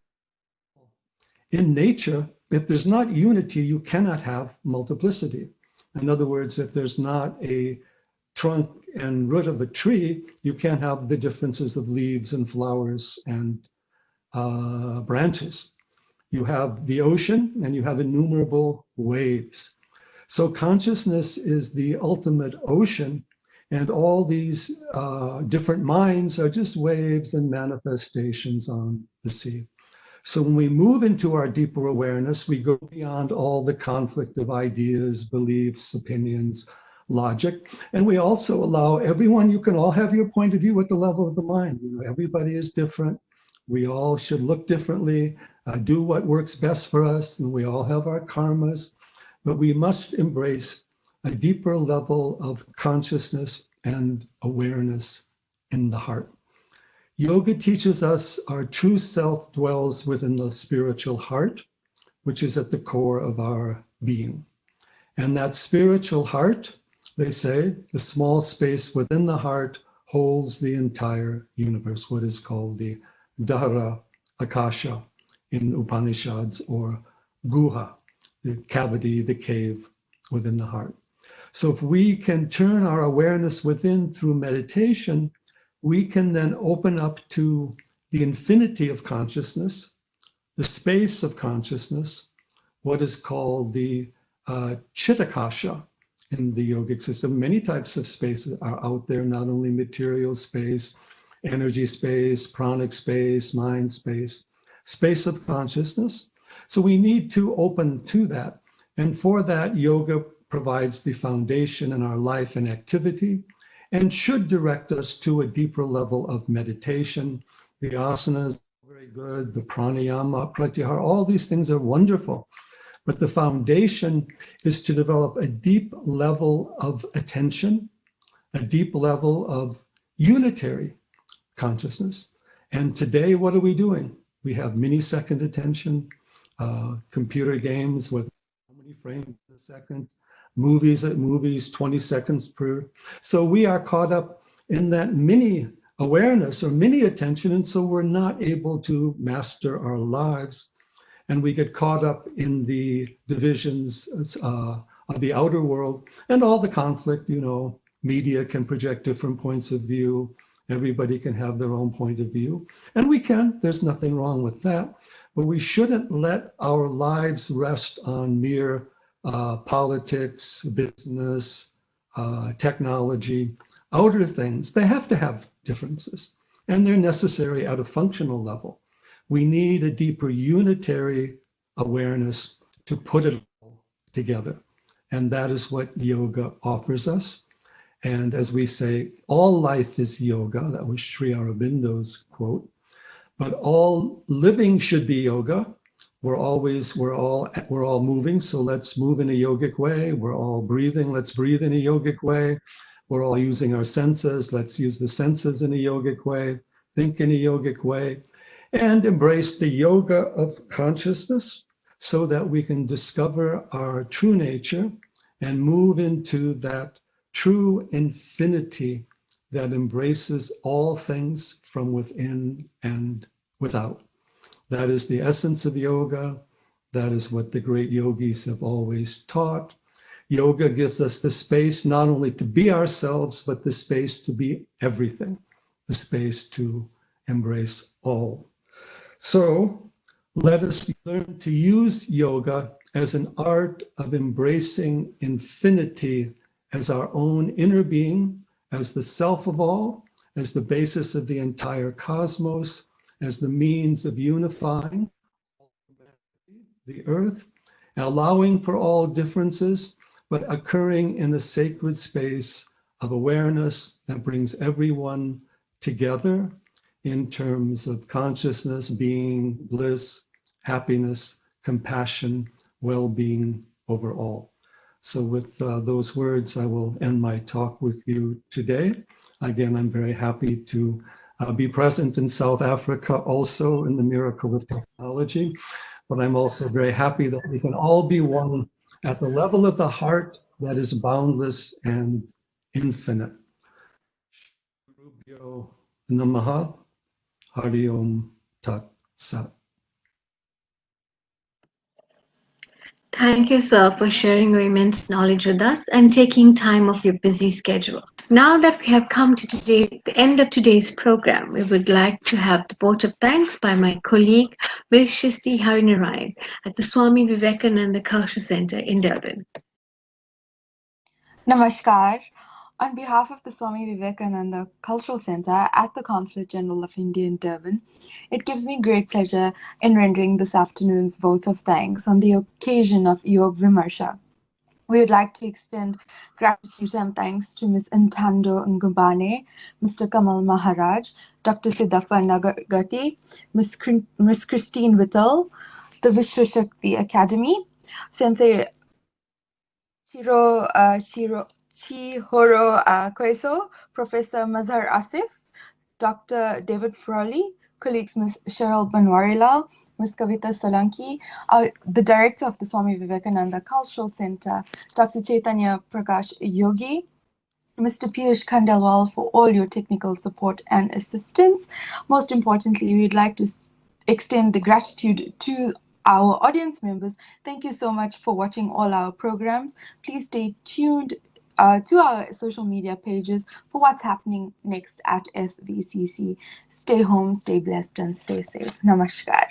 S9: in nature, if there's not unity, you cannot have multiplicity. In other words, if there's not a trunk and root of a tree, you can't have the differences of leaves and flowers and branches. You have the ocean and you have innumerable waves. So consciousness is the ultimate ocean, and all these different minds are just waves and manifestations on the sea. So when we move into our deeper awareness, we go beyond all the conflict of ideas, beliefs, opinions, logic. And we also allow everyone, you can all have your point of view at the level of the mind. You know, everybody is different. We all should look differently, do what works best for us, and we all have our karmas. But we must embrace a deeper level of consciousness and awareness in the heart. Yoga teaches us our true self dwells within the spiritual heart, which is at the core of our being. And that spiritual heart, they say, the small space within the heart holds the entire universe, what is called the Dahara Akasha in Upanishads, or Guha, the cavity, the cave within the heart. So if we can turn our awareness within through meditation, we can then open up to the infinity of consciousness, the space of consciousness, what is called the Chitakasha in the yogic system. Many types of spaces are out there, not only material space, energy space, pranic space, mind space, space of consciousness. So we need to open to that. And for that, yoga provides the foundation in our life and activity, and should direct us to a deeper level of meditation. The asanas are very good, the pranayama, pratyahara, all these things are wonderful. But the foundation is to develop a deep level of attention, a deep level of unitary consciousness. And today, what are we doing? We have millisecond attention, computer games with how many frames a second, movies 20 seconds per. So we are caught up in that mini awareness or mini attention, and so we're not able to master our lives. And we get caught up in the divisions of the outer world and all the conflict. Media can project different points of view. Everybody can have their own point of view. And we can, there's nothing wrong with that. But we shouldn't let our lives rest on mere politics, business, technology, outer things. They have to have differences, and they're necessary at a functional level. We need a deeper unitary awareness to put it all together. And that is what yoga offers us. And as we say, all life is yoga. That was Sri Aurobindo's quote. But all living should be yoga. We're all moving, so let's move in a yogic way. We're all breathing, let's breathe in a yogic way. We're all using our senses, let's use the senses in a yogic way, think in a yogic way, and embrace the yoga of consciousness so that we can discover our true nature and move into that true infinity that embraces all things from within and without. That is the essence of yoga. That is what the great yogis have always taught. Yoga gives us the space not only to be ourselves, but the space to be everything, the space to embrace all. So let us learn to use yoga as an art of embracing infinity as our own inner being, as the self of all, as the basis of the entire cosmos, as the means of unifying the earth, allowing for all differences, but occurring in a sacred space of awareness that brings everyone together in terms of consciousness, being, bliss, happiness, compassion, well-being overall. So with those words, I will end my talk with you today. Again, I'm very happy to be present in South Africa also in the miracle of technology, but I'm also very happy that we can all be one at the level of the heart that is boundless and infinite. Rubhyo Namaha, Hari Om Tat Sat.
S1: Thank you, sir, for sharing your immense knowledge with us and taking time off your busy schedule. Now that we have come to the end of today's program, we would like to have the vote of thanks by my colleague, Vilshisti Harinarayan at the Swami Vivekananda Cultural Center in Durban.
S10: Namaskar. On behalf of the Swami Vivekananda Cultural Center at the Consulate General of India in Durban, it gives me great pleasure in rendering this afternoon's vote of thanks on the occasion of Yog Vimarsh. We would like to extend gratitude and thanks to Ms. Ntando Ngubane, Mr. Kamal Maharaj, Dr. Siddhappa Nagargati, Ms. Christine Whittle, the Vishwashakti Academy, Sensei Chihoro Kweso, Professor Mazhar Asif, Dr. David Frawley, colleagues Ms. Cheryl Banwarilal, Ms. Kavita Solanki, the director of the Swami Vivekananda Cultural Center, Dr. Chaitanya Prakash Yogi, Mr. Piyush Khandelwal for all your technical support and assistance. Most importantly, we'd like to extend the gratitude to our audience members. Thank you so much for watching all our programs. Please stay tuned to our social media pages for what's happening next at SVCC. Stay home, stay blessed, and stay safe. Namaskar.